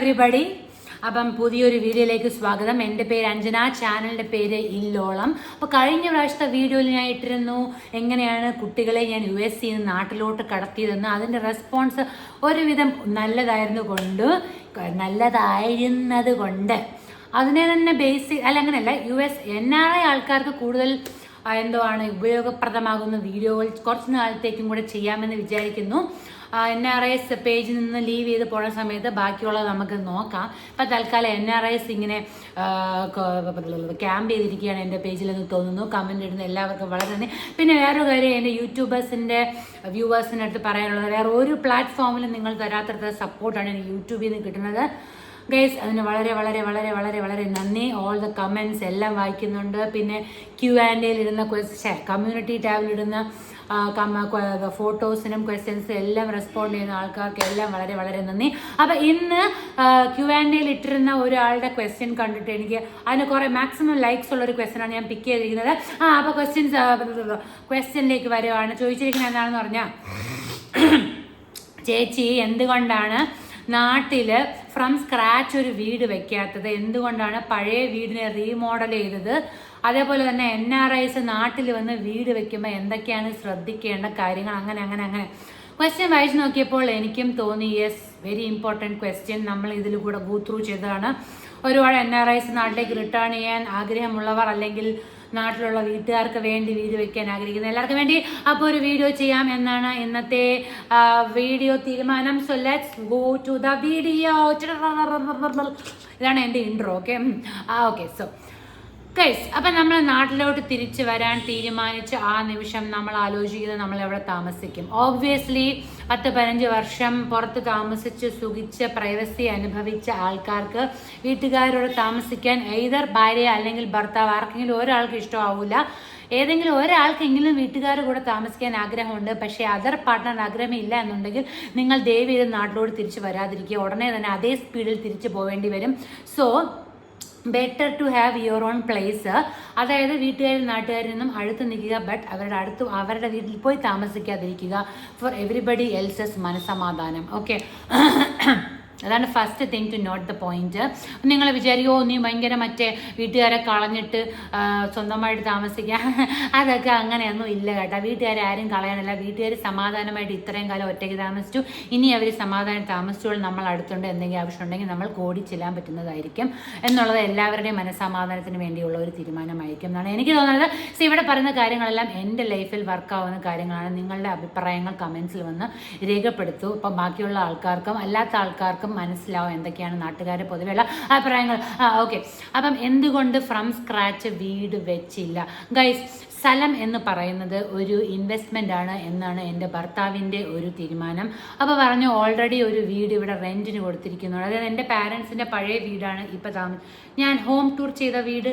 Everybody. അപ്പം പുതിയൊരു വീഡിയോയിലേക്ക് സ്വാഗതം. എൻ്റെ പേര് അഞ്ജന, ചാനലിൻ്റെ പേര് ഇല്ലോളം. അപ്പോൾ കഴിഞ്ഞ പ്രാവശ്യത്തെ വീഡിയോയിൽ ഞാൻ ഇട്ടിരുന്നു എങ്ങനെയാണ് കുട്ടികളെ ഞാൻ US നിന്ന് നാട്ടിലോട്ട് കടത്തിയതെന്ന്. അതിൻ്റെ റെസ്പോൺസ് ഒരുവിധം നല്ലതായിരുന്നത് കൊണ്ട് അതിനെ തന്നെ അങ്ങനെയല്ല, US NRI ആൾക്കാർക്ക് കൂടുതൽ ഉപയോഗപ്രദമാകുന്ന വീഡിയോകൾ കുറച്ച് നാളത്തേക്കും കൂടെ ചെയ്യാമെന്ന് വിചാരിക്കുന്നു. NRIs പേജിൽ നിന്ന് ലീവ് ചെയ്ത് പോകുന്ന സമയത്ത് ബാക്കിയുള്ളത് നമുക്ക് നോക്കാം. ഇപ്പം തൽക്കാലം NRIs ഇങ്ങനെ ക്യാമ്പ് ചെയ്തിരിക്കുകയാണ് എൻ്റെ പേജിലെന്ന് തോന്നുന്നു. കമൻ്റ് ഇടുന്ന എല്ലാവർക്കും വളരെ നന്ദി. പിന്നെ വേറൊരു കാര്യം, എൻ്റെ യൂട്യൂബേഴ്സിൻ്റെ വ്യൂവേഴ്സിൻ്റെ അടുത്ത് പറയാനുള്ളത്, വേറെ ഒരു പ്ലാറ്റ്ഫോമിലും നിങ്ങൾ തരാത്തത്ര സപ്പോർട്ടാണ് എനിക്ക് യൂട്യൂബിൽ നിന്ന് കിട്ടുന്നത്. ഗൈസ്, അതിന് വളരെ വളരെ വളരെ വളരെ വളരെ നന്ദി. ഓൾ ദ കമൻറ്റ്സ് എല്ലാം വായിക്കുന്നുണ്ട്. പിന്നെ Q&A ഇടുന്ന കമ്മ്യൂണിറ്റി ടാബിലിടുന്ന ഫോട്ടോസിനും ക്വസ്റ്റ്യൻസും എല്ലാം റെസ്പോണ്ട് ചെയ്യുന്ന ആൾക്കാർക്ക് എല്ലാം വളരെ വളരെ നന്ദി. അപ്പം ഇന്ന് Q&A ഇട്ടിരുന്ന ഒരാളുടെ ക്വസ്റ്റ്യൻ കണ്ടിട്ട് എനിക്ക് അതിന് കുറേ മാക്സിമം ലൈക്സ് ഉള്ളൊരു ക്വസ്റ്റ്യനാണ് ഞാൻ പിക്ക് ചെയ്തിരിക്കുന്നത്. അപ്പോൾ ക്വസ്റ്റ്യനിലേക്ക് വരുവാണ്. ചോദിച്ചിരിക്കുന്നത് എന്താണെന്ന് പറഞ്ഞാൽ, ചേച്ചി എന്തുകൊണ്ടാണ് നാട്ടിൽ ഫ്രം സ്ക്രാച്ച് ഒരു വീട് വെക്കാത്തത്? എന്തുകൊണ്ടാണ് പഴയ വീടിനെ റീമോഡൽ ചെയ്തത്? അതേപോലെ തന്നെ NRIs നാട്ടിൽ വന്ന് വീട് വെക്കുമ്പോൾ എന്തൊക്കെയാണ് ശ്രദ്ധിക്കേണ്ട കാര്യങ്ങൾ? അങ്ങനെ ക്വസ്റ്റ്യൻ വായിച്ച് നോക്കിയപ്പോൾ എനിക്കും തോന്നി, യെസ്, വെരി ഇമ്പോർട്ടൻറ്റ് ക്വസ്റ്റ്യൻ. നമ്മൾ ഇതിൽ കൂടെ ഗോ ത്രൂ ചെയ്തതാണ്. ഒരുപാട് NRIs നാട്ടിലേക്ക് റിട്ടേൺ ചെയ്യാൻ ആഗ്രഹമുള്ളവർ, അല്ലെങ്കിൽ നാട്ടിലുള്ള വീട്ടുകാർക്ക് വേണ്ടി വീട് വെക്കാൻ ആഗ്രഹിക്കുന്ന എല്ലാവർക്കും വേണ്ടി അപ്പോൾ ഒരു വീഡിയോ ചെയ്യാം എന്നാണ് ഇന്നത്തെ വീഡിയോ തീരുമാനം. So let's go to the video. ഇതാണ് എൻ്റെ ഇൻട്രോ. ഓക്കെ. സോ ഗൈസ്, അപ്പം നമ്മൾ നാട്ടിലോട്ട് തിരിച്ചു വരാൻ തീരുമാനിച്ച ആ നിമിഷം നമ്മൾ ആലോചിക്കുന്നത് നമ്മൾ എവിടെ താമസിക്കും. ഓബ്വിയസ്ലി 10-15 വർഷം പുറത്ത് താമസിച്ച് സുഖിച്ച് പ്രൈവസി അനുഭവിച്ച ആൾക്കാർക്ക് വീട്ടുകാരോട് താമസിക്കാൻ എയ്തർ ഭാര്യ അല്ലെങ്കിൽ ഭർത്താവ് ആർക്കെങ്കിലും ഒരാൾക്ക് ഇഷ്ടമാവില്ല. ഏതെങ്കിലും ഒരാൾക്കെങ്കിലും വീട്ടുകാരുടെ കൂടെ താമസിക്കാൻ ആഗ്രഹമുണ്ട്. പക്ഷേ അതർ പാർട്ട്ണർ ആഗ്രഹമില്ല എന്നുണ്ടെങ്കിൽ നിങ്ങൾ ദയവ് ചെയ്ത് നാട്ടിലോട്ട് തിരിച്ചു വരാതിരിക്കുക. ഉടനെ തന്നെ അതേ സ്പീഡിൽ തിരിച്ചു പോവേണ്ടി വരും. So better to have your own place. അതായത് വീട്ടുകാരും നാട്ടുകാരിൽ നിന്നും അടുത്ത് നിൽക്കുക, ബട്ട് അവരുടെ വീട്ടിൽ പോയി താമസിക്കാതിരിക്കുക. ഫോർ എവറിബഡി എൽസസ് മനസ്സമാധാനം. ഓക്കെ, അതാണ് first thing to note the point. നിങ്ങൾ വിചാരിക്കുമോ നീ ഭയങ്കര വീട്ടുകാരെ കളഞ്ഞിട്ട് സ്വന്തമായിട്ട് താമസിക്കുക, അതൊക്കെ അങ്ങനെയൊന്നും ഇല്ല കേട്ടോ. വീട്ടുകാരെ ആരും കളയാനില്ല. വീട്ടുകാർ സമാധാനമായിട്ട് ഇത്രയും കാലം ഒറ്റയ്ക്ക് താമസിച്ചു, ഇനി അവർ സമാധാനം താമസിച്ചോളും. നമ്മൾ അടുത്തുണ്ട്, എന്തെങ്കിലും ആവശ്യമുണ്ടെങ്കിൽ നമ്മൾ ഓടി ചെല്ലാൻ പറ്റുന്നതായിരിക്കും എന്നുള്ളത് എല്ലാവരുടെയും മനസ്സമാധാനത്തിന് വേണ്ടിയുള്ള ഒരു തീരുമാനമായിരിക്കും എന്നാണ് എനിക്ക് തോന്നുന്നത്. സോ ഇവിടെ പറയുന്ന കാര്യങ്ങളെല്ലാം എൻ്റെ ലൈഫിൽ വർക്കാവുന്ന കാര്യങ്ങളാണ്. നിങ്ങളുടെ അഭിപ്രായങ്ങൾ കമൻസിൽ വന്ന് രേഖപ്പെടുത്തൂ. അപ്പം ബാക്കിയുള്ള ആൾക്കാർക്കും അല്ലാത്ത ആൾക്കാർക്കും മനസ്സിലാവും എന്തൊക്കെയാണ് നാട്ടുകാരെ പൊതുവെയുള്ള അഭിപ്രായങ്ങൾ. ഓക്കെ, അപ്പം എന്തുകൊണ്ട് ഫ്രം സ്ക്രാച്ച് വീട് വെച്ചില്ല? ഗൈസ്, സ്ഥലം എന്ന് പറയുന്നത് ഒരു ഇൻവെസ്റ്റ്മെൻ്റ് ആണ് എന്നാണ് എൻ്റെ ഭർത്താവിൻ്റെ ഒരു തീരുമാനം. അപ്പോൾ പറഞ്ഞു, ഓൾറെഡി ഒരു വീട് ഇവിടെ റെൻറ്റിന് കൊടുത്തിരിക്കുന്നു. അതായത് എൻ്റെ പാരൻസിൻ്റെ പഴയ വീടാണ് ഇപ്പോൾ ഞാൻ ഹോം ടൂർ ചെയ്ത വീട്.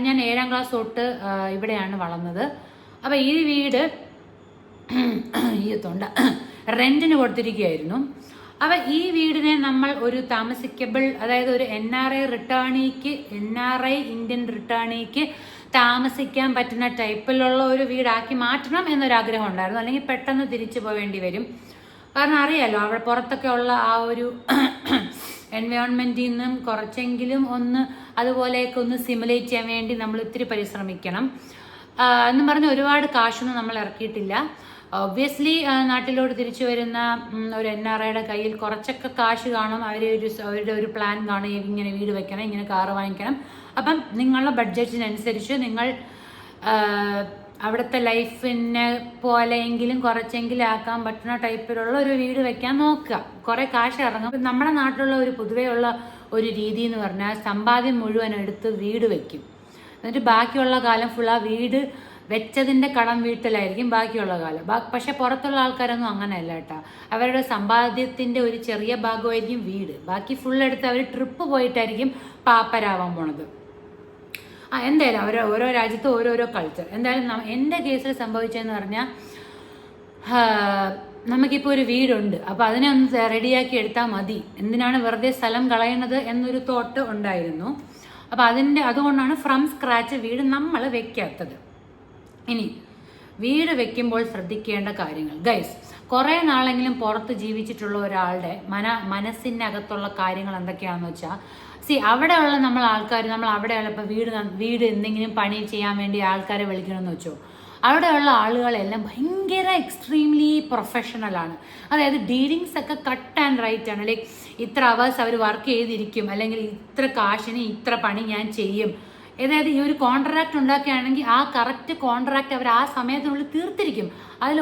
ഞാൻ 7ാം ക്ലാസ് തൊട്ട് ഇവിടെയാണ് വളർന്നത്. അപ്പോൾ ഈ വീട് റെൻറ്റിന് കൊടുത്തിരിക്കുകയായിരുന്നു. അപ്പോൾ ഈ വീടിനെ നമ്മൾ ഒരു താമസിക്കബിൾ, അതായത് ഒരു NRI ഇന്ത്യൻ റിട്ടേണിക്ക് താമസിക്കാൻ പറ്റുന്ന ടൈപ്പിലുള്ള ഒരു വീടാക്കി മാറ്റണം എന്നൊരാഗ്രഹം ഉണ്ടായിരുന്നു. അല്ലെങ്കിൽ പെട്ടെന്ന് തിരിച്ചു പോവേണ്ടി വരും. കാരണം അറിയാലോ, അവിടെ പുറത്തൊക്കെ ഉള്ള ആ ഒരു എൻവയോൺമെൻറ്റിൽ നിന്നും കുറച്ചെങ്കിലും അതുപോലെയൊക്കെ സിമുലേറ്റ് ചെയ്യാൻ വേണ്ടി നമ്മൾ ഇത്തിരി പരിശ്രമിക്കണം എന്ന് പറഞ്ഞ് ഒരുപാട് കാശൊന്നും നമ്മൾ ഇറക്കിയിട്ടില്ല. ഒബ്വിയസ്ലി നാട്ടിലോട്ട് തിരിച്ചു വരുന്ന ഒരു NRIയുടെ കയ്യിൽ കുറച്ചൊക്കെ കാശ് കാണും. അവരുടെ ഒരു പ്ലാൻ കാണും, ഇങ്ങനെ വീട് വെക്കണം, ഇങ്ങനെ കാറ് വാങ്ങിക്കണം. അപ്പം നിങ്ങളുടെ ബഡ്ജറ്റിനനുസരിച്ച് നിങ്ങൾ അവിടുത്തെ ലൈഫിനെ പോലെയെങ്കിലും കുറച്ചെങ്കിലും ആക്കാൻ പറ്റുന്ന ടൈപ്പിലുള്ള ഒരു വീട് വെക്കാൻ നോക്കുക. കുറേ കാശ് ഇറങ്ങും. നമ്മുടെ നാട്ടിലുള്ള ഒരു പൊതുവെയുള്ള ഒരു രീതി എന്ന് പറഞ്ഞാൽ സമ്പാദ്യം മുഴുവൻ എടുത്ത് വീട് വെക്കും. എന്നിട്ട് ബാക്കിയുള്ള കാലം ഫുൾ ആ വീട് വെച്ചതിൻ്റെ കടം വീട്ടിലായിരിക്കും ബാക്കിയുള്ള കാലം. പക്ഷെ പുറത്തുള്ള ആൾക്കാരൊന്നും അങ്ങനെയല്ല കേട്ടോ. അവരുടെ സമ്പാദ്യത്തിൻ്റെ ഒരു ചെറിയ ഭാഗമായിരിക്കും വീട്, ബാക്കി ഫുൾ എടുത്ത് അവർ ട്രിപ്പ് പോയിട്ടായിരിക്കും പാപ്പരാവാൻ പോണത്. എന്തായാലും ഓരോ രാജ്യത്തും ഓരോരോ കൾച്ചർ. എന്തായാലും എൻ്റെ കേസിൽ സംഭവിച്ചതെന്ന് പറഞ്ഞാൽ, നമുക്കിപ്പോൾ ഒരു വീടുണ്ട്, അപ്പോൾ അതിനെ ഒന്ന് റെഡിയാക്കി എടുത്താൽ മതി, എന്തിനാണ് വെറുതെ സ്ഥലം കളയണത് എന്നൊരു തോട്ട് ഉണ്ടായിരുന്നു. അപ്പോൾ അതുകൊണ്ടാണ് ഫ്രം സ്ക്രാച്ച് വീട് നമ്മൾ വെക്കാത്തത്. ഇനി വീട് വെക്കുമ്പോൾ ശ്രദ്ധിക്കേണ്ട കാര്യങ്ങൾ ഗൈസ്, കുറേ നാളെങ്കിലും പുറത്ത് ജീവിച്ചിട്ടുള്ള ഒരാളുടെ മനസ്സിനകത്തുള്ള കാര്യങ്ങൾ എന്തൊക്കെയാണെന്ന് വെച്ചാൽ, അവിടെയുള്ള നമ്മൾ അവിടെയുള്ള ഇപ്പോൾ വീട് എന്തെങ്കിലും പണി ചെയ്യാൻ വേണ്ടി ആൾക്കാരെ വിളിക്കണമെന്ന് വെച്ചോ, അവിടെയുള്ള ആളുകളെല്ലാം ഭയങ്കര എക്സ്ട്രീംലി പ്രൊഫഷണലാണ്. അതായത് ഡീലിങ്സ് ഒക്കെ കട്ട് ആൻഡ് റൈറ്റ് ആണ്. ലൈക്ക് ഇത്ര അവേഴ്സ് അവർ വർക്ക് ചെയ്തിരിക്കും, അല്ലെങ്കിൽ ഇത്ര കാശിന് ഇത്ര പണി ഞാൻ ചെയ്യും. അതായത് ഈ ഒരു കോൺട്രാക്ട് ഉണ്ടാക്കുകയാണെങ്കിൽ ആ കറക്റ്റ് കോൺട്രാക്ട് അവർ ആ സമയത്തിനുള്ളിൽ തീർത്തിരിക്കും. അതിൽ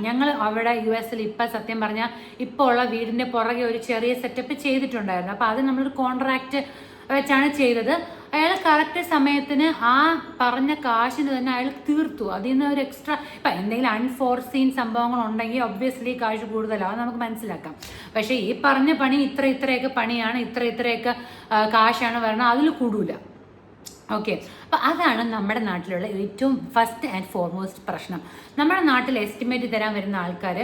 ഞങ്ങൾ അവിടെ US ഇപ്പം സത്യം പറഞ്ഞാൽ ഇപ്പോൾ ഉള്ള വീടിൻ്റെ പുറകെ ഒരു ചെറിയ സെറ്റപ്പ് ചെയ്തിട്ടുണ്ടായിരുന്നു. അപ്പോൾ അത് നമ്മളൊരു കോൺട്രാക്ട് വെച്ചാണ് ചെയ്തത്. അയാൾ കറക്റ്റ് സമയത്തിന് ആ പറഞ്ഞ കാശിന് തന്നെ അയാൾ തീർത്തു. അതിൽ നിന്ന് ഒരു എക്സ്ട്രാ ഇപ്പം എന്തെങ്കിലും അൺഫോർസീൻ സംഭവങ്ങൾ ഉണ്ടെങ്കിൽ ഒബ്വിയസ്ലി കാശ് കൂടുതലാവും, നമുക്ക് മനസ്സിലാക്കാം. പക്ഷേ ഈ പറഞ്ഞ പണി ഇത്രയൊക്കെ പണിയാണ്, ഇത്രയൊക്കെ കാശാണ് വരണം, അതിൽ കൂടൂല. ഓക്കെ, അപ്പം അതാണ് നമ്മുടെ നാട്ടിലുള്ള ഏറ്റവും ഫസ്റ്റ് ആൻഡ് ഫോർമോസ്റ്റ് പ്രശ്നം. നമ്മുടെ നാട്ടിൽ എസ്റ്റിമേറ്റ് തരാൻ വരുന്ന ആൾക്കാർ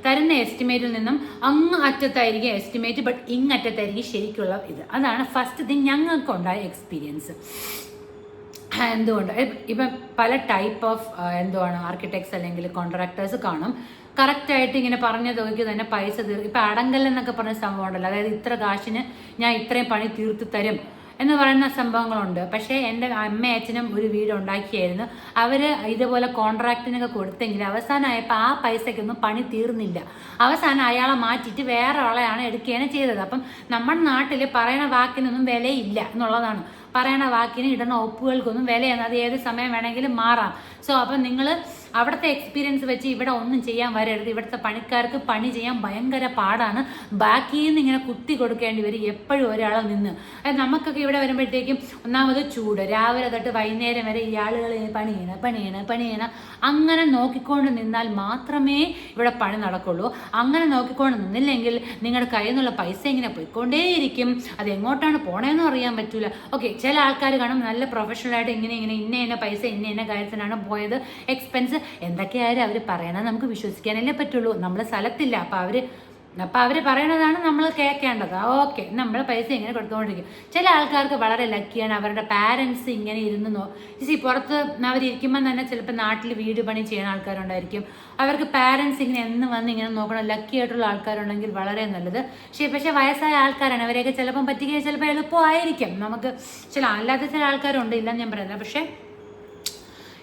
തരുന്ന എസ്റ്റിമേറ്റിൽ നിന്നും അങ്ങ് അറ്റത്തായിരിക്കും എസ്റ്റിമേറ്റ്, ബട്ട് ഇങ്ങറ്റത്തായിരിക്കും ശരിക്കുള്ള ഇത്. അതാണ് ഫസ്റ്റ് തിങ് ഞങ്ങൾക്കുണ്ടായ എക്സ്പീരിയൻസ്. എന്തുകൊണ്ട് ഇപ്പം പല ടൈപ്പ് ഓഫ് ആർക്കിടെക്ട്സ് അല്ലെങ്കിൽ കോൺട്രാക്ടേഴ്സ് കാണും. കറക്റ്റായിട്ട് ഇങ്ങനെ പറഞ്ഞ തുകയ്ക്ക് തന്നെ പൈസ ഇപ്പം അടങ്കൽ എന്നൊക്കെ പറഞ്ഞ സംഭവം ഉണ്ടല്ലോ, അതായത് ഇത്ര കാശിന് ഞാൻ ഇത്രയും പണി തീർത്ത് തരും എന്ന് പറയുന്ന സംഭവങ്ങളുണ്ട്. പക്ഷേ എൻ്റെ അമ്മയും അച്ഛനും ഒരു വീട് ഉണ്ടാക്കിയായിരുന്നു. അവർ ഇതുപോലെ കോൺട്രാക്റ്റിനൊക്കെ കൊടുത്തെങ്കിൽ അവസാനമായപ്പോൾ ആ പൈസയ്ക്കൊന്നും പണി തീർന്നില്ല. അവസാനം അയാളെ മാറ്റിയിട്ട് വേറെ ആളെയാണ് എടുക്കുകയാണ് ചെയ്തത്. അപ്പം നമ്മുടെ നാട്ടിൽ പറയുന്ന വാക്കിനൊന്നും വിലയില്ല എന്നുള്ളതാണ്. പറയണ വാക്കിന് ഇടുന്ന ഒപ്പുകൾക്കൊന്നും വിലയാണ്. അത് ഏത് സമയം വേണമെങ്കിലും മാറാം. സോ അപ്പം നിങ്ങൾ അവിടുത്തെ എക്സ്പീരിയൻസ് വെച്ച് ഇവിടെ ഒന്നും ചെയ്യാൻ വരരുത്. ഇവിടുത്തെ പണിക്കാർക്ക് പണി ചെയ്യാൻ ഭയങ്കര പാടാണ്. ബാക്കിൽ നിന്ന് ഇങ്ങനെ കുത്തി കൊടുക്കേണ്ടി വരും എപ്പോഴും ഒരാളെ നിന്ന്. നമുക്കൊക്കെ ഇവിടെ വരുമ്പോഴത്തേക്കും ഒന്നാമത് ചൂട്, രാവിലെ തൊട്ട് വൈകുന്നേരം വരെ ഈ ആളുകൾ പണിയണം അങ്ങനെ നോക്കിക്കൊണ്ട് നിന്നാൽ മാത്രമേ ഇവിടെ പണി നടക്കുള്ളൂ. അങ്ങനെ നോക്കിക്കൊണ്ട് നിന്നില്ലെങ്കിൽ നിങ്ങളുടെ കയ്യിൽ നിന്നുള്ള പൈസ ഇങ്ങനെ പോയിക്കൊണ്ടേയിരിക്കും. അത് എങ്ങോട്ടാണ് പോണേന്നും അറിയാൻ പറ്റൂല. ഓക്കെ, ചില ആൾക്കാർ കാണും നല്ല പ്രൊഫഷണലായിട്ട് ഇങ്ങനെ ഇന്ന പൈസ ഇന്ന കാര്യത്തിനാണ് പോയത്, എക്സ്പെൻസ് എന്തൊക്കെയായാലും അവർ പറയണത് നമുക്ക് വിശ്വസിക്കാനല്ലേ പറ്റുള്ളൂ. നമ്മൾ സ്ഥലത്തില്ല. അപ്പം അവർ പറയണതാണ് നമ്മൾ കേൾക്കേണ്ടത്. ഓക്കെ, നമ്മൾ പൈസ ഇങ്ങനെ കൊടുത്തുകൊണ്ടിരിക്കും. ചില ആൾക്കാർക്ക് വളരെ ലക്കിയാണ്, അവരുടെ പാരൻസ് ഇങ്ങനെ ഇരുന്ന് പുറത്ത് അവരിയ്ക്കുമ്പോൾ തന്നെ ചിലപ്പോൾ നാട്ടിൽ വീട് പണി ചെയ്യുന്ന ആൾക്കാരുണ്ടായിരിക്കും. അവർക്ക് പാരൻസ് ഇങ്ങനെ വന്ന് ഇങ്ങനെ നോക്കണം. ലക്കി ആയിട്ടുള്ള ആൾക്കാരുണ്ടെങ്കിൽ വളരെ നല്ലത്. പക്ഷേ വയസ്സായ ആൾക്കാരാണ്, അവരെയൊക്കെ ചിലപ്പം പറ്റിക്കുക ചിലപ്പോൾ എളുപ്പമായിരിക്കും. നമുക്ക് അല്ലാത്ത ചില ആൾക്കാരുണ്ട്, ഇല്ലെന്ന് ഞാൻ പറയുന്നത്. പക്ഷേ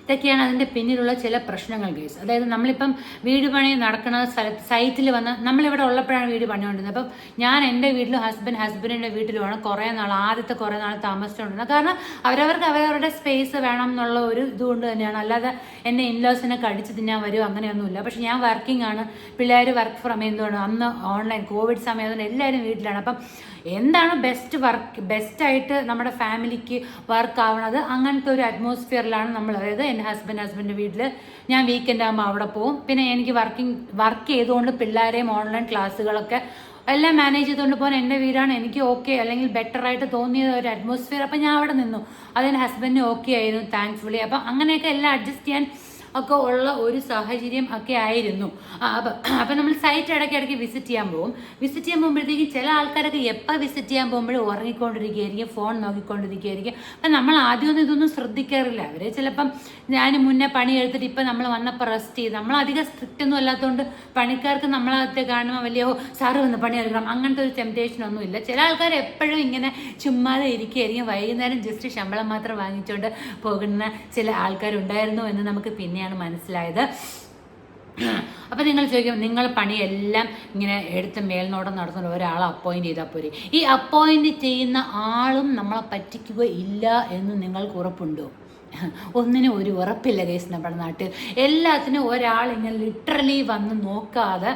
ഇതൊക്കെയാണ് അതിൻ്റെ പിന്നിലുള്ള ചില പ്രശ്നങ്ങൾ ഗൈസ്. അതായത് നമ്മളിപ്പം വീട് പണി നടക്കുന്ന സൈറ്റിൽ വന്ന് നമ്മളിവിടെ ഉള്ളപ്പോഴാണ് വീട് പണികൊണ്ടിരുന്നത്. അപ്പം ഞാൻ എൻ്റെ വീട്ടിലും ഹസ്ബൻഡിൻ്റെ വീട്ടിലുമാണ് ആദ്യത്തെ കുറേ നാൾ താമസിച്ചുകൊണ്ടിരുന്നത്. കാരണം അവരവർക്ക് അവരവരുടെ സ്പേസ് വേണം എന്നുള്ള ഒരു ഇതുകൊണ്ട് തന്നെയാണ്. അല്ലാതെ എന്നെ ഇൻലോസിനെ കടിച്ച് തിന്നാൻ വരും അങ്ങനെയൊന്നുമില്ല. പക്ഷെ ഞാൻ വർക്കിംഗ് ആണ്, പിള്ളേർ വർക്ക് ഫ്രം അന്ന് ഓൺലൈൻ കോവിഡ് സമയത്ത് എല്ലാവരും വീട്ടിലാണ്. അപ്പം എന്താണ് ബെസ്റ്റായിട്ട് നമ്മുടെ ഫാമിലിക്ക് വർക്ക് ആവണത്, അങ്ങനത്തെ ഒരു അറ്റ്മോസ്ഫിയറിലാണ് നമ്മൾ. അതായത് എൻ്റെ ഹസ്ബൻഡിൻ്റെ വീട്ടിൽ ഞാൻ വീക്കെൻഡ് ആകുമ്പോൾ അവിടെ പോവും. പിന്നെ എനിക്ക് വർക്ക് ചെയ്തുകൊണ്ട് പിള്ളേരെയും ഓൺലൈൻ ക്ലാസ്സുകളൊക്കെ എല്ലാം മാനേജ് ചെയ്തുകൊണ്ട് പോകാൻ എൻ്റെ വീടാണ് എനിക്ക് ഓക്കെ, അല്ലെങ്കിൽ ബെറ്ററായിട്ട് തോന്നിയ ഒരു അറ്റ്മോസ്ഫിയർ. അപ്പം ഞാൻ അവിടെ നിന്നു. അതെൻ്റെ ഹസ്ബൻഡിന് ഓക്കെ ആയിരുന്നു, താങ്ക്ഫുള്ളി. അപ്പം അങ്ങനെയൊക്കെ എല്ലാം അഡ്ജസ്റ്റ് ചെയ്യാൻ ഒക്കെ ഉള്ള ഒരു സാഹചര്യം ഒക്കെ ആയിരുന്നു. അപ്പം നമ്മൾ സൈറ്റ് ഇടയ്ക്കിടയ്ക്ക് വിസിറ്റ് ചെയ്യാൻ പോകുമ്പോഴത്തേക്കും ചില ആൾക്കാരൊക്കെ എപ്പോൾ വിസിറ്റ് ചെയ്യാൻ പോകുമ്പോഴും ഉറങ്ങിക്കൊണ്ടിരിക്കുകയായിരിക്കും, ഫോൺ നോക്കിക്കൊണ്ടിരിക്കുകയായിരിക്കും. അപ്പം നമ്മൾ ആദ്യമൊന്നും ഇതൊന്നും ശ്രദ്ധിക്കാറില്ല. അവർ ചിലപ്പം ഞാൻ മുന്നേ പണി എടുത്തിട്ട് ഇപ്പം നമ്മൾ വന്നപ്പോൾ റെസ്റ്റ് ചെയ്ത്, നമ്മളധികം സ്ട്രിക്റ്റ് ഒന്നും അല്ലാത്തതുകൊണ്ട് പണിക്കാർക്ക് നമ്മളകത്ത് കാണുമ്പോൾ വലിയ സാറ് വന്ന് പണിയെടുക്കണം അങ്ങനത്തെ ഒരു ടെംപ്റ്റേഷനൊന്നും ഇല്ല. ചില ആൾക്കാർ എപ്പോഴും ഇങ്ങനെ ചുമ്മാതെ ഇരിക്കുകയായിരിക്കും. വൈകുന്നേരം ജസ്റ്റ് ശമ്പളം മാത്രം വാങ്ങിച്ചുകൊണ്ട് പോകുന്ന ചില ആൾക്കാരുണ്ടായിരുന്നു എന്ന് നമുക്ക് പിന്നെയാണ് മനസ്സിലായത്. അപ്പം നിങ്ങൾ ചോദിക്കും, നിങ്ങൾ പണിയെല്ലാം ഇങ്ങനെ എടുത്ത് മേൽനോട്ടം നടത്തുന്ന ഒരാളെ അപ്പോയിന്റ് ചെയ്താൽ പോരെ? ഈ അപ്പോയിന്റ് ചെയ്യുന്ന ആളും നമ്മളെ പറ്റിക്കുകയില്ല എന്ന് നിങ്ങൾക്ക് ഉറപ്പുണ്ടോ? ഒന്നിനും ഒരു ഉറപ്പില്ല കേസ് നമ്മുടെ നാട്ടിൽ. എല്ലാത്തിനും ഒരാളിങ്ങനെ ലിറ്ററലി വന്ന് നോക്കാതെ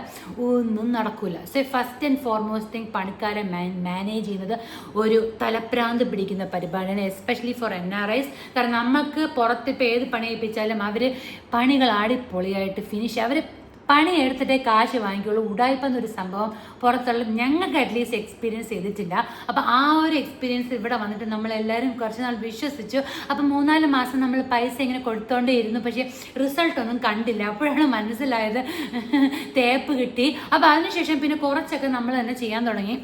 ഒന്നും നടക്കില്ല. So first and foremost thing, പണിക്കാരെ മാനേജ് ചെയ്യുന്നത് ഒരു തലപ്രാന്ത് പിടിക്കുന്ന പരിപാടിയാണ്, എസ്പെഷ്യലി ഫോർ NRIs. കാരണം നമുക്ക് പുറത്ത് ഇപ്പോൾ ഏത് പണി ഏൽപ്പിച്ചാലും അവർ പണികൾ അടിപൊളിയായിട്ട് ഫിനിഷ്, അവർ പണി എടുത്തിട്ടേ കാശ് വാങ്ങിക്കുള്ളൂ. ഉടായ്പെന്നൊരു സംഭവം പുറത്തുള്ള ഞങ്ങൾക്ക് അറ്റ്ലീസ്റ്റ് എക്സ്പീരിയൻസ് ചെയ്തിട്ടില്ല. അപ്പം ആ ഒരു എക്സ്പീരിയൻസ് ഇവിടെ വന്നിട്ട് നമ്മളെല്ലാവരും കുറച്ച് നാൾ വിശ്വസിച്ചു. അപ്പം 3-4 മാസം നമ്മൾ പൈസ ഇങ്ങനെ കൊടുത്തോണ്ടേ ഇരുന്നു, പക്ഷേ റിസൾട്ടൊന്നും കണ്ടില്ല. അപ്പോഴാണ് മനസ്സിലായത് തേപ്പ് കിട്ടി. അപ്പം അതിനുശേഷം പിന്നെ കുറച്ചൊക്കെ നമ്മൾ തന്നെ ചെയ്യാൻ തുടങ്ങി.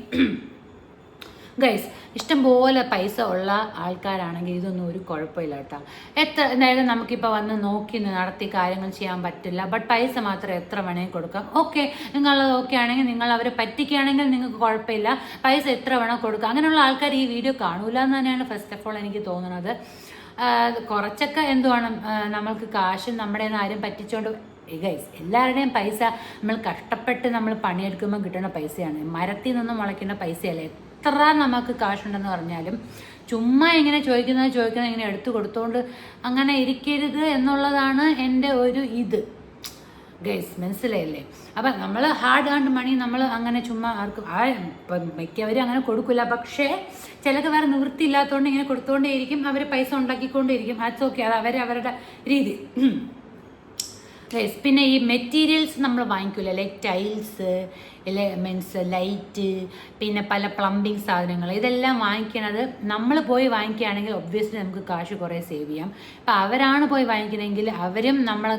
ഗൈസ് ഇഷ്ടംപോലെ പൈസ ഉള്ള ആൾക്കാരാണെങ്കിൽ ഇതൊന്നും ഒരു കുഴപ്പമില്ല കേട്ടോ. എന്തായാലും നമുക്കിപ്പോൾ വന്ന് നോക്കി നടത്തി കാര്യങ്ങൾ ചെയ്യാൻ പറ്റില്ല. ബട്ട് പൈസ മാത്രം എത്ര വേണമെങ്കിൽ കൊടുക്കാം. ഓക്കെ, നിങ്ങളത് ഓക്കെ ആണെങ്കിൽ, നിങ്ങൾ അവരെ പറ്റിക്കുകയാണെങ്കിൽ നിങ്ങൾക്ക് കുഴപ്പമില്ല, പൈസ എത്ര വേണം കൊടുക്കാം. അങ്ങനെയുള്ള ആൾക്കാർ ഈ വീഡിയോ കാണൂല എന്ന് തന്നെയാണ് ഫസ്റ്റ് ഓഫ് ഓൾ എനിക്ക് തോന്നുന്നത്. കുറച്ചൊക്കെ എന്തുവാണ്, നമ്മൾക്ക് കാശ് നമ്മുടെ ആരും പറ്റിച്ചുകൊണ്ട് ഗൈസ്, എല്ലാവരുടെയും പൈസ നമ്മൾ കഷ്ടപ്പെട്ട് നമ്മൾ പണിയെടുക്കുമ്പോൾ കിട്ടുന്ന പൈസയാണ്, മരത്തിൽ നിന്നും മുളയ്ക്കുന്ന പൈസയല്ല. എത്ര നമുക്ക് കാശുണ്ടെന്ന് പറഞ്ഞാലും ചുമ്മാ ഇങ്ങനെ ചോദിക്കുന്നത് ഇങ്ങനെ എടുത്തു കൊടുത്തോണ്ട് അങ്ങനെ ഇരിക്കരുത് എന്നുള്ളതാണ് എൻ്റെ ഒരു ഇത് ഗൈസ്, മനസ്സിലായില്ലേ? അപ്പം നമ്മൾ ഹാർഡ് ഏൺഡ് മണി നമ്മൾ അങ്ങനെ ചുമ്മാ ആർക്കും മിക്കവരും അങ്ങനെ കൊടുക്കില്ല. പക്ഷേ ചിലക്ക് വേറെ നിവൃത്തി ഇല്ലാത്തതുകൊണ്ട് ഇങ്ങനെ കൊടുത്തുകൊണ്ടേയിരിക്കും, അവർ പൈസ ഉണ്ടാക്കിക്കൊണ്ടേയിരിക്കും. അത് ഓക്കെ, അത് അവരുടെ രീതി ഗൈസ്. പിന്നെ ഈ മെറ്റീരിയൽസ് നമ്മൾ വാങ്ങിക്കില്ല, ലൈക്ക് ടൈൽസ്, മീൻസ് ലൈറ്റ്, പിന്നെ പല പ്ലംബിങ് സാധനങ്ങൾ, ഇതെല്ലാം വാങ്ങിക്കണത് നമ്മൾ പോയി വാങ്ങിക്കുകയാണെങ്കിൽ ഒബ്വിയസ്ലി നമുക്ക് കാശ് കുറേ സേവ് ചെയ്യാം. അപ്പം അവരാണ് പോയി വാങ്ങിക്കണമെങ്കിൽ അവരും നമ്മൾ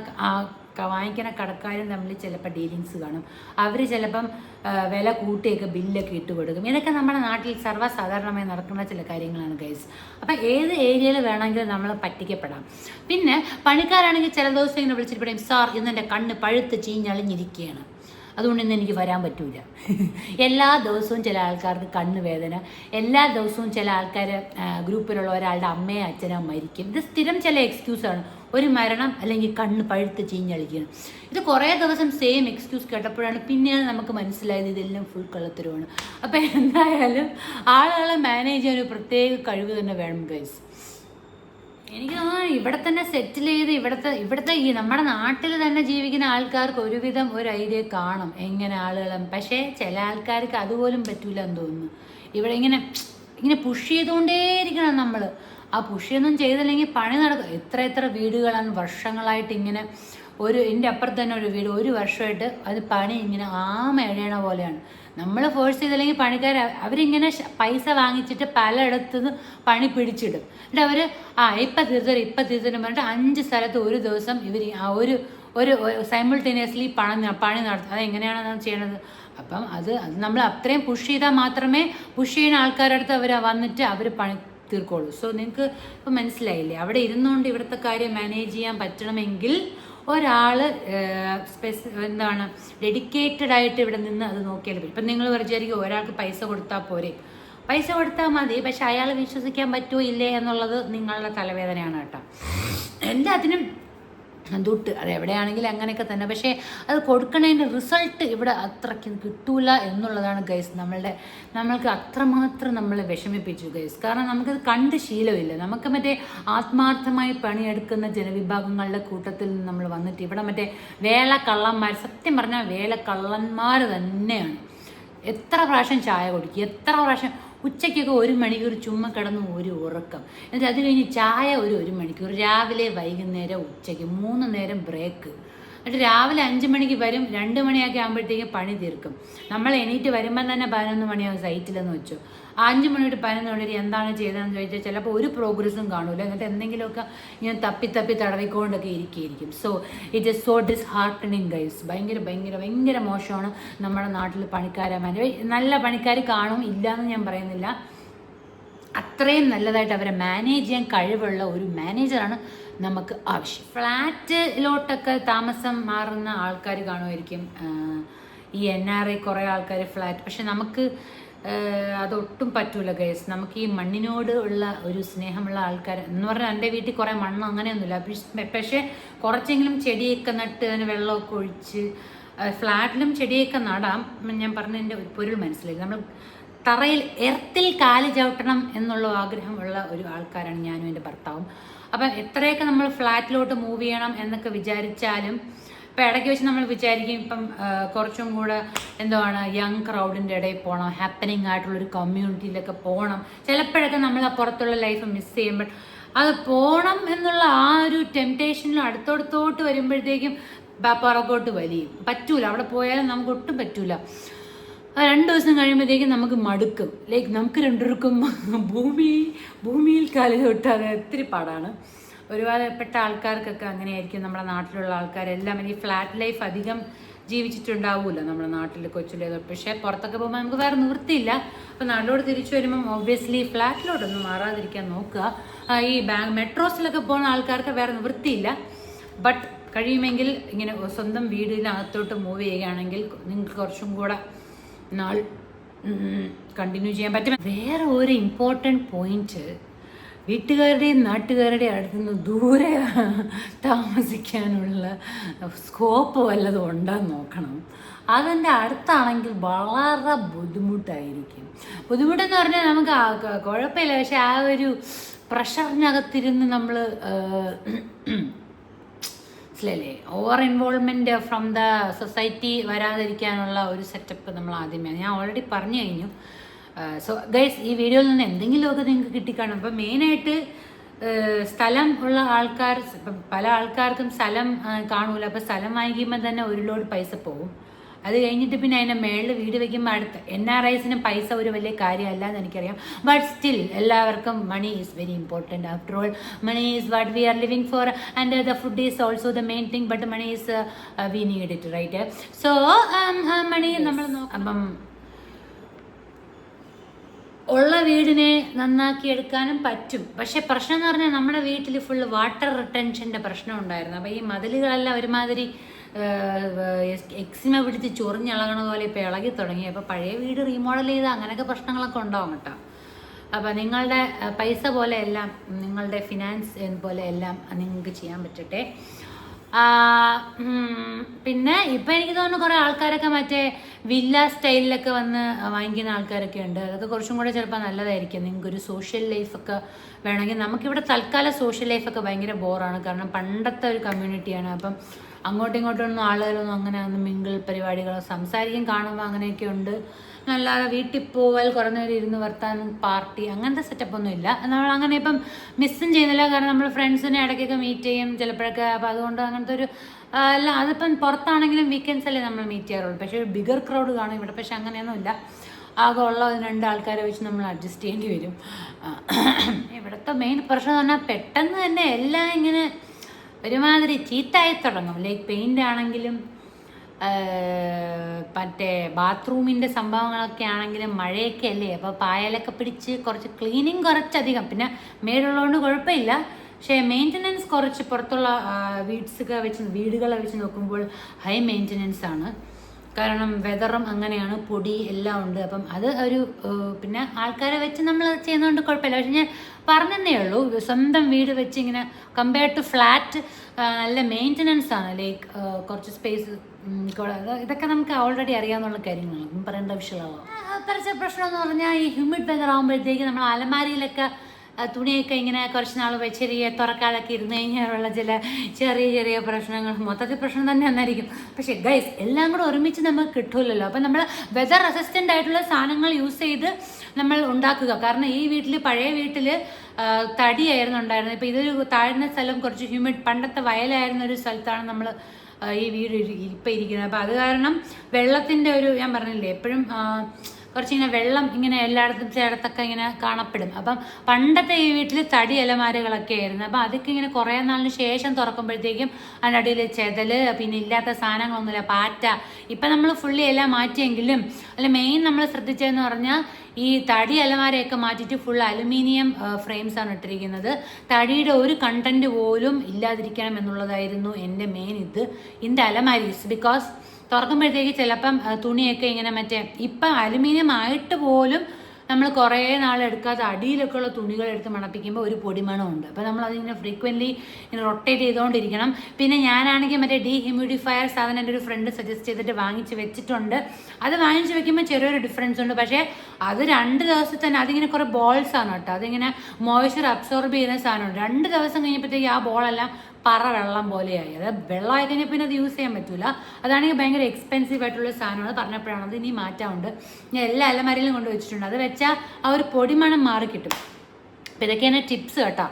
വാങ്ങിക്കുന്ന കടക്കാരും തമ്മിൽ ചിലപ്പോൾ ഡീലിങ്സ് കാണും. അവർ ചിലപ്പം വില കൂട്ടിയൊക്കെ ബില്ലൊക്കെ ഇട്ട് കൊടുക്കും. ഇതൊക്കെ നമ്മുടെ നാട്ടിൽ സർവ്വസാധാരണമായി നടക്കുന്ന ചില കാര്യങ്ങളാണ് ഗൈസ്. അപ്പം ഏത് ഏരിയയിൽ വേണമെങ്കിലും നമ്മൾ പറ്റിക്കപ്പെടാം. പിന്നെ പണിക്കാരാണെങ്കിൽ ചില ദിവസം ഇങ്ങനെ വിളിച്ചിട്ട് പറയും, സാർ ഇന്നെൻ്റെ കണ്ണ് പഴുത്ത് ചീഞ്ഞളിഞ്ഞിരിക്കുകയാണ്, അതുകൊണ്ട് ഇന്ന് എനിക്ക് വരാൻ പറ്റൂല. എല്ലാ ദിവസവും ചില ആൾക്കാർക്ക് കണ്ണ് വേദന, എല്ലാ ദിവസവും ചില ആൾക്കാർ ഗ്രൂപ്പിലുള്ള ഒരാളുടെ അമ്മയോ അച്ഛനോ മരിക്കും. ഇത് സ്ഥിരം ചില എക്സ്ക്യൂസാണ്. ഒരു മരണം അല്ലെങ്കിൽ കണ്ണ് പഴുത്ത് ചീഞ്ഞളിക്കണം. ഇത് കുറേ ദിവസം സെയിം എക്സ്ക്യൂസ് കേട്ടപ്പോഴാണ് പിന്നെയാണ് നമുക്ക് മനസ്സിലായത് ഇതെല്ലാം ഫുൾ കള്ളത്തരമാണ്. അപ്പം എന്തായാലും ആളുകളെ മാനേജ് ചെയ്യാൻ ഒരു പ്രത്യേക കഴിവ് തന്നെ വേണം ഗൈസ്. എനിക്ക് തോന്നുന്നു ഇവിടെ തന്നെ സെറ്റിൽ ചെയ്ത് ഇവിടുത്തെ ഈ നമ്മുടെ നാട്ടിൽ തന്നെ ജീവിക്കുന്ന ആൾക്കാർക്ക് ഒരുവിധം ഒരു ഐഡിയ കാണും എങ്ങനെ ആളുകളെ. പക്ഷേ ചില ആൾക്കാർക്ക് അതുപോലും പറ്റൂല എന്ന് തോന്നുന്നു. ഇവിടെ ഇങ്ങനെ പുഷ് ചെയ്തുകൊണ്ടേയിരിക്കണം നമ്മൾ. ആ പുഷൊന്നും ചെയ്തില്ലെങ്കിൽ പണി നടക്കും. എത്ര വീടുകളാണ് വർഷങ്ങളായിട്ട് ഇങ്ങനെ എൻ്റെ അപ്പുറത്ത് തന്നെ ഒരു വീട് 1 വർഷമായിട്ട് അത് പണി ഇങ്ങനെ എഴയണ പോലെയാണ്. നമ്മൾ ഫോഴ്സ് ചെയ്തില്ലെങ്കിൽ പണിക്കാർ അവരിങ്ങനെ പൈസ വാങ്ങിച്ചിട്ട് പലയിടത്തുനിന്ന് പണി പിടിച്ചിടും. എന്നിട്ട് അവർ ഇപ്പം തീർത്തരും പറഞ്ഞിട്ട് 5 സ്ഥലത്ത് ഒരു ദിവസം ഇവർ ഒരു സൈമിൾട്ടേനിയസ്ലി പണി നടത്തും. അതെങ്ങനെയാണ് ചെയ്യണത്? അപ്പം അത് നമ്മൾ അത്രയും പുഷ് ചെയ്താൽ മാത്രമേ പുഷ് ചെയ്യുന്ന ആൾക്കാരുടെ അടുത്ത് അവർ വന്നിട്ട് അവർ പണി തീർക്കോളൂ. സോ നിങ്ങൾക്ക് ഇപ്പം മനസ്സിലായില്ലേ? അവിടെ ഇരുന്നുകൊണ്ട് ഇവിടുത്തെ കാര്യം മാനേജ് ചെയ്യാൻ പറ്റണമെങ്കിൽ ഒരാൾ എന്താണ് ഡെഡിക്കേറ്റഡ് ആയിട്ട് ഇവിടെ നിന്ന് അത് നോക്കിയാൽ പറ്റും. ഇപ്പം നിങ്ങൾ വിചാരിക്കും ഒരാൾക്ക് പൈസ കൊടുത്താൽ പോരെ, പൈസ കൊടുത്താൽ മതി, പക്ഷെ അയാൾ വിശ്വസിക്കാൻ പറ്റുമോ ഇല്ലേ എന്നുള്ളത് നിങ്ങളുടെ തലവേദനയാണ് കേട്ടോ. എല്ലാത്തിനും തൊട്ട് അത് എവിടെയാണെങ്കിലും അങ്ങനെയൊക്കെ തന്നെ. പക്ഷേ അത് കൊടുക്കണതിൻ്റെ റിസൾട്ട് ഇവിടെ അത്രയ്ക്ക് കിട്ടൂല എന്നുള്ളതാണ് ഗൈസ്. നമ്മൾക്ക് അത്രമാത്രം നമ്മളെ വിഷമിപ്പിച്ചു ഗൈസ്. കാരണം നമുക്കത് കണ്ട് ശീലമില്ല. നമുക്ക് മറ്റേ ആത്മാർത്ഥമായി പണിയെടുക്കുന്ന ജനവിഭാഗങ്ങളുടെ കൂട്ടത്തിൽ നിന്ന് നമ്മൾ വന്നിട്ട് ഇവിടെ മറ്റേ വേലക്കള്ളന്മാർ, സത്യം പറഞ്ഞാൽ വേലക്കള്ളന്മാർ തന്നെയാണ്. എത്ര പ്രാവശ്യം ചായ കുടിക്കും, എത്ര പ്രാവശ്യം ഉച്ചയ്ക്കൊക്കെ 1 മണിക്കൂർ ചുമ്മാ കിടന്ന് ഒരു ഉറക്കം, എന്നിട്ട് അത് കഴിഞ്ഞ് ചായ 1 മണിക്കൂർ, രാവിലെ വൈകുന്നേരം ഉച്ചയ്ക്ക് 3 നേരം ബ്രേക്ക്. എന്നിട്ട് രാവിലെ 5 മണിക്ക് വരും, 2 മണിയൊക്കെ ആകുമ്പോഴത്തേക്കും പണി തീർക്കും. നമ്മൾ എണീറ്റ് വരുമ്പം തന്നെ 11 മണിയാവും സൈറ്റിലെന്ന് വെച്ചു. 5 മണിയോട്ട് 11 മണി എന്താണ് ചെയ്തതെന്ന് ചോദിച്ചാൽ ചിലപ്പോൾ ഒരു പ്രോഗ്രസ്സും കാണൂല. എന്നിട്ട് എന്തെങ്കിലുമൊക്കെ ഇങ്ങനെ തപ്പി തടവിക്കൊണ്ടൊക്കെ ഇരിക്കും. So it is so ഡിസ്ഹാർട്ടനിങ് guys. ഭയങ്കര മോശമാണ് നമ്മുടെ നാട്ടിൽ പണിക്കാരന്മാർ. നല്ല പണിക്കാർ കാണും, ഇല്ലയെന്ന് ഞാൻ പറയുന്നില്ല. അത്രയും നല്ലതായിട്ട് അവരെ മാനേജ് ചെയ്യാൻ കഴിവുള്ള ഒരു മാനേജറാണ് നമുക്ക് ആവശ്യം. ഫ്ലാറ്റിലോട്ടൊക്കെ താമസം മാറുന്ന ആൾക്കാർ കാണുമായിരിക്കും, ഈ NRI കുറേ ആൾക്കാർ ഫ്ലാറ്റ്. പക്ഷെ നമുക്ക് അതൊട്ടും പറ്റൂല ഗൈസ്. നമുക്ക് ഈ മണ്ണിനോട് ഉള്ള ഒരു സ്നേഹമുള്ള ആൾക്കാർ എന്ന് പറഞ്ഞാൽ എൻ്റെ വീട്ടിൽ കുറേ മണ്ണ് അങ്ങനെയൊന്നുമില്ല. പക്ഷേ കുറച്ചെങ്കിലും ചെടിയൊക്കെ നട്ട് അതിന് വെള്ളമൊക്കെ ഒഴിച്ച് ഫ്ലാറ്റിലും ചെടിയൊക്കെ നടാം. ഞാൻ പറഞ്ഞതിൻ്റെ പൊരുൾ മനസ്സിലായി. നമ്മൾ തറയിൽ എർത്തിൽ കാല് ചവിട്ടണം എന്നുള്ള ആഗ്രഹമുള്ള ഒരു ആൾക്കാരാണ് ഞാനും എൻ്റെ ഭർത്താവും. അപ്പം എത്രയൊക്കെ നമ്മൾ ഫ്ലാറ്റിലോട്ട് മൂവ് ചെയ്യണം എന്നൊക്കെ വിചാരിച്ചാലും ഇപ്പം ഇടയ്ക്ക് വെച്ച് നമ്മൾ വിചാരിക്കും ഇപ്പം കുറച്ചും കൂടെ എന്താണ് യങ് ക്രൗഡിൻ്റെ ഇടയിൽ പോകണം, ഹാപ്പനിങ് ആയിട്ടുള്ളൊരു കമ്മ്യൂണിറ്റിയിലൊക്കെ പോകണം. ചിലപ്പോഴൊക്കെ നമ്മൾ ആ പുറത്തുള്ള ലൈഫ് മിസ് ചെയ്യുമ്പോൾ അത് പോകണം എന്നുള്ള ആ ഒരു ടെംപ്റ്റേഷനിലും അടുത്തോട്ട് വരുമ്പോഴത്തേക്കും പുറകോട്ട് വലിയും. പറ്റൂല, അവിടെ പോയാലും നമുക്ക് ഒട്ടും പറ്റൂല. 2 ദിവസം കഴിയുമ്പോഴത്തേക്കും നമുക്ക് മടുക്കും. ലൈക്ക് നമുക്ക് രണ്ടുപേർക്കും ഭൂമിയിൽ കാല് തൊട്ടാൽ ഒത്തിരി പാടാണ്. ഒരുപാടുപ്പെട്ട ആൾക്കാർക്കൊക്കെ അങ്ങനെയായിരിക്കും. നമ്മുടെ നാട്ടിലുള്ള ആൾക്കാരെല്ലാം ഈ ഫ്ലാറ്റ് ലൈഫ് അധികം ജീവിച്ചിട്ടുണ്ടാവില്ല നമ്മുടെ നാട്ടിൽ കൊച്ചിലെ. പക്ഷേ പുറത്തൊക്കെ പോകുമ്പോൾ നമുക്ക് വേറെ നിവൃത്തിയില്ല. അപ്പോൾ നാട്ടിലോട്ട് തിരിച്ചു വരുമ്പം ഒബ്വിയസ്ലി ഫ്ലാറ്റിലോട്ടൊന്നും മാറാതിരിക്കാൻ നോക്കുക. ഈ മെട്രോസിലൊക്കെ പോകുന്ന ആൾക്കാർക്ക് വേറെ നിവൃത്തിയില്ല. ബട്ട് കഴിയുമെങ്കിൽ ഇങ്ങനെ സ്വന്തം വീടിനകത്തോട്ട് മൂവ് ചെയ്യുകയാണെങ്കിൽ നിങ്ങൾക്ക് കുറച്ചും കൂടെ നാൾ കണ്ടിന്യൂ ചെയ്യാൻ പറ്റും. വേറെ ഒരു ഇമ്പോർട്ടൻറ്റ് പോയിന്റ്, വീട്ടുകാരുടെയും നാട്ടുകാരുടെയും അടുത്ത് നിന്ന് ദൂരെ താമസിക്കാനുള്ള സ്കോപ്പ് വല്ലതും ഉണ്ടെന്ന് നോക്കണം. അതിൻ്റെ അടുത്താണെങ്കിൽ വളരെ ബുദ്ധിമുട്ടായിരിക്കും. ബുദ്ധിമുട്ടെന്ന് പറഞ്ഞാൽ നമുക്ക് കുഴപ്പമില്ല, പക്ഷെ ആ ഒരു പ്രഷറിനകത്തിരുന്ന് നമ്മൾ മനസ്സിലല്ലേ over involvement from the society വരാതിരിക്കാനുള്ള ഒരു സെറ്റപ്പ് നമ്മൾ ആദ്യമേ ഞാൻ ഓൾറെഡി പറഞ്ഞു കഴിഞ്ഞു. സോ ഗൈസ്, ഈ വീഡിയോയിൽ നിന്ന് എന്തെങ്കിലുമൊക്കെ നിങ്ങൾക്ക് കിട്ടിക്കാണും. അപ്പം മെയിനായിട്ട് സ്ഥലം ഉള്ള ആൾക്കാർ, ഇപ്പം പല ആൾക്കാർക്കും സ്ഥലം കാണൂല. അപ്പോൾ സ്ഥലം വാങ്ങിക്കുമ്പോൾ തന്നെ ഒരു ലോഡ് പൈസ പോകും. അത് കഴിഞ്ഞിട്ട് പിന്നെ അതിൻ്റെ മേളിൽ വീട് വയ്ക്കുമ്പോൾ അടുത്ത് NRIസിന് പൈസ ഒരു വലിയ കാര്യമല്ല എന്ന് എനിക്കറിയാം. ബട്ട് സ്റ്റിൽ എല്ലാവർക്കും money is very important. After all money is what we are living for and the food is also the main thing. But money is we need it, right? So money നമ്മൾ അപ്പം ഉള്ള വീടിനെ നന്നാക്കി എടുക്കാനും പറ്റും. പക്ഷെ പ്രശ്നം എന്ന് പറഞ്ഞാൽ നമ്മുടെ വീട്ടിൽ ഫുള്ള് വാട്ടർ റിട്ടൻഷൻ്റെ പ്രശ്നം ഉണ്ടായിരുന്നു. അപ്പോൾ ഈ മതിലുകളെല്ലാം ഒരുമാതിരി എക്സിമ പിടിച്ച് ചൊറിഞ്ഞിളകണ പോലെ ഇപ്പോൾ ഇളകി തുടങ്ങി. അപ്പോൾ പഴയ വീട് റീമോഡൽ ചെയ്ത് അങ്ങനെയൊക്കെ പ്രശ്നങ്ങളൊക്കെ ഉണ്ടാവും കേട്ടോ. അപ്പോൾ നിങ്ങളുടെ പൈസ പോലെ എല്ലാം, നിങ്ങളുടെ ഫിനാൻസ് പോലെ എല്ലാം നിങ്ങൾക്ക് ചെയ്യാൻ പറ്റട്ടെ. പിന്നെ ഇപ്പം എനിക്ക് തോന്നുന്നു കുറേ ആൾക്കാരൊക്കെ മറ്റേ വില്ല സ്റ്റൈലിലൊക്കെ വന്ന് വാങ്ങിക്കുന്ന ആൾക്കാരൊക്കെ ഉണ്ട്. അതൊക്കെ കുറച്ചും കൂടെ ചിലപ്പോൾ നല്ലതായിരിക്കും. നിങ്ങൾക്കൊരു സോഷ്യൽ ലൈഫൊക്കെ വേണമെങ്കിൽ. നമുക്കിവിടെ തൽക്കാലം സോഷ്യൽ ലൈഫൊക്കെ ഭയങ്കര ബോറാണ്. കാരണം പണ്ടത്തെ ഒരു കമ്മ്യൂണിറ്റിയാണ്. അപ്പം അങ്ങോട്ടും ഇങ്ങോട്ടൊന്നും ആളുകളൊന്നും അങ്ങനെ ഒന്നും മിങ്കിൾ പരിപാടികളോ സംസാരിക്കും കാണുമ്പോൾ അങ്ങനെയൊക്കെ ഉണ്ട്. അല്ലാതെ വീട്ടിൽ പോവാൽ കുറേ നേരം ഇരുന്ന് വർത്താനം പാർട്ടി അങ്ങനത്തെ സെറ്റപ്പൊന്നും ഇല്ല. നമ്മൾ അങ്ങനെ ഇപ്പം മിസ്സും ചെയ്യുന്നില്ല. കാരണം നമ്മൾ ഫ്രണ്ട്സിനെ ഇടയ്ക്കൊക്കെ മീറ്റ് ചെയ്യും ചിലപ്പോഴൊക്കെ. അപ്പോൾ അതുകൊണ്ട് അങ്ങനത്തെ ഒരു അല്ല, അതിപ്പം പുറത്താണെങ്കിലും വീക്കെൻഡ്സ് അല്ലേ നമ്മൾ മീറ്റ് ചെയ്യാറുള്ളൂ. പക്ഷേ ഒരു ബിഗർ ക്രൗഡ് കാണും ഇവിടെ. പക്ഷെ അങ്ങനെയൊന്നും ഇല്ല. ആകെ ഉള്ള 2 ആൾക്കാരെ വെച്ച് നമ്മൾ അഡ്ജസ്റ്റ് ചെയ്യേണ്ടി വരും. ഇവിടുത്തെ മെയിൻ പ്രശ്നം എന്ന് പറഞ്ഞാൽ പെട്ടെന്ന് തന്നെ എല്ലാം ഇങ്ങനെ ഒരുമാതിരി ചീത്തായി തുടങ്ങും. ലൈക്ക് പെയിൻ്റ് ആണെങ്കിലും മറ്റേ ബാത്റൂമിൻ്റെ സംഭവങ്ങളൊക്കെ ആണെങ്കിലും മഴയൊക്കെ അല്ലേ. അപ്പോൾ പായലൊക്കെ പിടിച്ച് കുറച്ച് ക്ലീനിങ് കുറച്ചധികം. പിന്നെ മേടുള്ളതുകൊണ്ട് കുഴപ്പമില്ല. പക്ഷേ മെയിൻ്റനൻസ് കുറച്ച് പുറത്തുള്ള വീടുകളെ വെച്ച് നോക്കുമ്പോൾ ഹൈ മെയിൻ്റനൻസ് ആണ്. കാരണം വെതറും അങ്ങനെയാണ്, പൊടി എല്ലാം ഉണ്ട്. അപ്പം അത് ഒരു പിന്നെ ആൾക്കാരെ വെച്ച് നമ്മൾ ചെയ്യുന്നതുകൊണ്ട് കുഴപ്പമില്ല. പക്ഷെ ഞാൻ പറഞ്ഞതേ ഉള്ളൂ, സ്വന്തം വീട് വെച്ച് ഇങ്ങനെ കമ്പയർ ടു ഫ്ലാറ്റ് നല്ല മെയിൻ്റനൻസ് ആണ്. ലൈക്ക് കുറച്ച് സ്പേസ്, ഇതൊക്കെ നമുക്ക് ഓൾറെഡി അറിയാവുന്ന കാര്യങ്ങളാണ്, പറയേണ്ട വിഷയമാവാം. കുറച്ച് പ്രശ്നം എന്ന് പറഞ്ഞാൽ ഈ ഹ്യൂമിഡ് വെതർ ആകുമ്പോഴത്തേക്ക് നമ്മൾ അലമാരിയിലൊക്കെ തുണിയൊക്കെ ഇങ്ങനെ കുറച്ച് നാൾ ചെറിയ തുറക്കാതൊക്കെ ഇരുന്ന് കഴിഞ്ഞാലുള്ള ചില ചെറിയ പ്രശ്നങ്ങൾ മൊത്തത്തിൽ പ്രശ്നം തന്നെ എന്നായിരിക്കും. പക്ഷേ ഗൈസ്, എല്ലാം കൂടെ ഒരുമിച്ച് നമുക്ക് കിട്ടുമല്ലോ. അപ്പം നമ്മൾ വെതർ റെസിസ്റ്റൻ്റ് ആയിട്ടുള്ള സാധനങ്ങൾ യൂസ് ചെയ്ത് നമ്മൾ ഉണ്ടാക്കുക. കാരണം ഈ വീട്ടിൽ, പഴയ വീട്ടിൽ തടിയായിരുന്നു ഉണ്ടായിരുന്നത്. ഇപ്പോൾ ഇതൊരു താഴ്ന്ന സ്ഥലം, കുറച്ച് ഹ്യൂമിഡ്, പണ്ടത്തെ വയലായിരുന്ന ഒരു സ്ഥലത്താണ് നമ്മൾ ഈ വീട് ഇപ്പം ഇരിക്കുന്നത്. അപ്പോൾ അത് കാരണം വെള്ളത്തിൻ്റെ ഒരു, ഞാൻ പറഞ്ഞില്ലേ എപ്പോഴും കുറച്ചിങ്ങനെ വെള്ളം ഇങ്ങനെ എല്ലായിടത്തും ചിലയിടത്തൊക്കെ ഇങ്ങനെ കാണപ്പെടും. അപ്പം പണ്ടത്തെ ഈ വീട്ടിൽ തടി അലമാരകളൊക്കെ ആയിരുന്നു. അപ്പം അതൊക്കെ ഇങ്ങനെ കുറേ നാളിന് ശേഷം തുറക്കുമ്പോഴത്തേക്കും അതിൻ്റെ അടിയിൽ ചെതൽ, പിന്നെ ഇല്ലാത്ത സാധനങ്ങളൊന്നുമില്ല, പാറ്റ. ഇപ്പം നമ്മൾ ഫുള്ളി എല്ലാം മാറ്റിയെങ്കിലും അല്ല, മെയിൻ നമ്മൾ ശ്രദ്ധിച്ചതെന്ന് പറഞ്ഞാൽ ഈ തടി അലമാരയൊക്കെ മാറ്റിയിട്ട് ഫുൾ അലുമിനിയം ഫ്രെയിംസാണ് ഇട്ടിരിക്കുന്നത്. തടിയുടെ ഒരു കണ്ടന്റ് പോലും ഇല്ലാതിരിക്കണം എന്നുള്ളതായിരുന്നു എൻ്റെ മെയിൻ ഇൻ ദ അലമാരീസ്. ബിക്കോസ് തുറക്കുമ്പോഴത്തേക്ക് ചിലപ്പം തുണിയൊക്കെ ഇങ്ങനെ മറ്റേ ഇപ്പം അലുമിനിയം ആയിട്ട് പോലും നമ്മൾ കുറേ നാളെടുക്കാതെ അടിയിലൊക്കെ ഉള്ള തുണികൾ എടുത്ത് മണപ്പിക്കുമ്പോൾ ഒരു പൊടിമണമുണ്ട്. അപ്പോൾ നമ്മൾ അതിങ്ങനെ ഫ്രീക്വൻ്റ്ലി ഇങ്ങനെ റൊട്ടേറ്റ് ചെയ്തുകൊണ്ടിരിക്കണം. പിന്നെ ഞാനാണെങ്കിൽ മറ്റേ ഡീഹ്യൂമിഡിഫയർ സാധനം എൻ്റെ ഒരു ഫ്രണ്ട് സജസ്റ്റ് ചെയ്തിട്ട് വാങ്ങിച്ച് വെച്ചിട്ടുണ്ട്. അത് വാങ്ങിച്ച് വെക്കുമ്പോൾ ചെറിയൊരു ഡിഫറൻസ് ഉണ്ട്. പക്ഷേ അത് 2 ദിവസത്തിൽ തന്നെ അതിങ്ങനെ കുറേ ബോൾസാണ് കേട്ടോ. അതിങ്ങനെ മോയ്സ്ചർ അബ്സോർബ് ചെയ്യുന്ന സാധനമുണ്ട്. 2 ദിവസം കഴിഞ്ഞപ്പോഴത്തേക്ക് ആ ബോളെല്ലാം വെള്ളം പോലെയായി. അത് വെള്ളമായി കഴിഞ്ഞാൽ പിന്നെ അത് യൂസ് ചെയ്യാൻ പറ്റില്ല. അതാണെങ്കിൽ ഭയങ്കര എക്സ്പെൻസീവ് ആയിട്ടുള്ള സാധനമാണ്. പറഞ്ഞപ്പോഴാണ് അത് ഇനി മാറ്റാറുണ്ട്. ഞാൻ എല്ലാ അലമാരയിലും കൊണ്ട് വെച്ചിട്ടുണ്ട്. അത് വെച്ചാൽ ആ ഒരു പൊടിമണം മാറി കിട്ടും. അപ്പോൾ ഇതൊക്കെയാണ് ടിപ്സ് കേട്ടോ.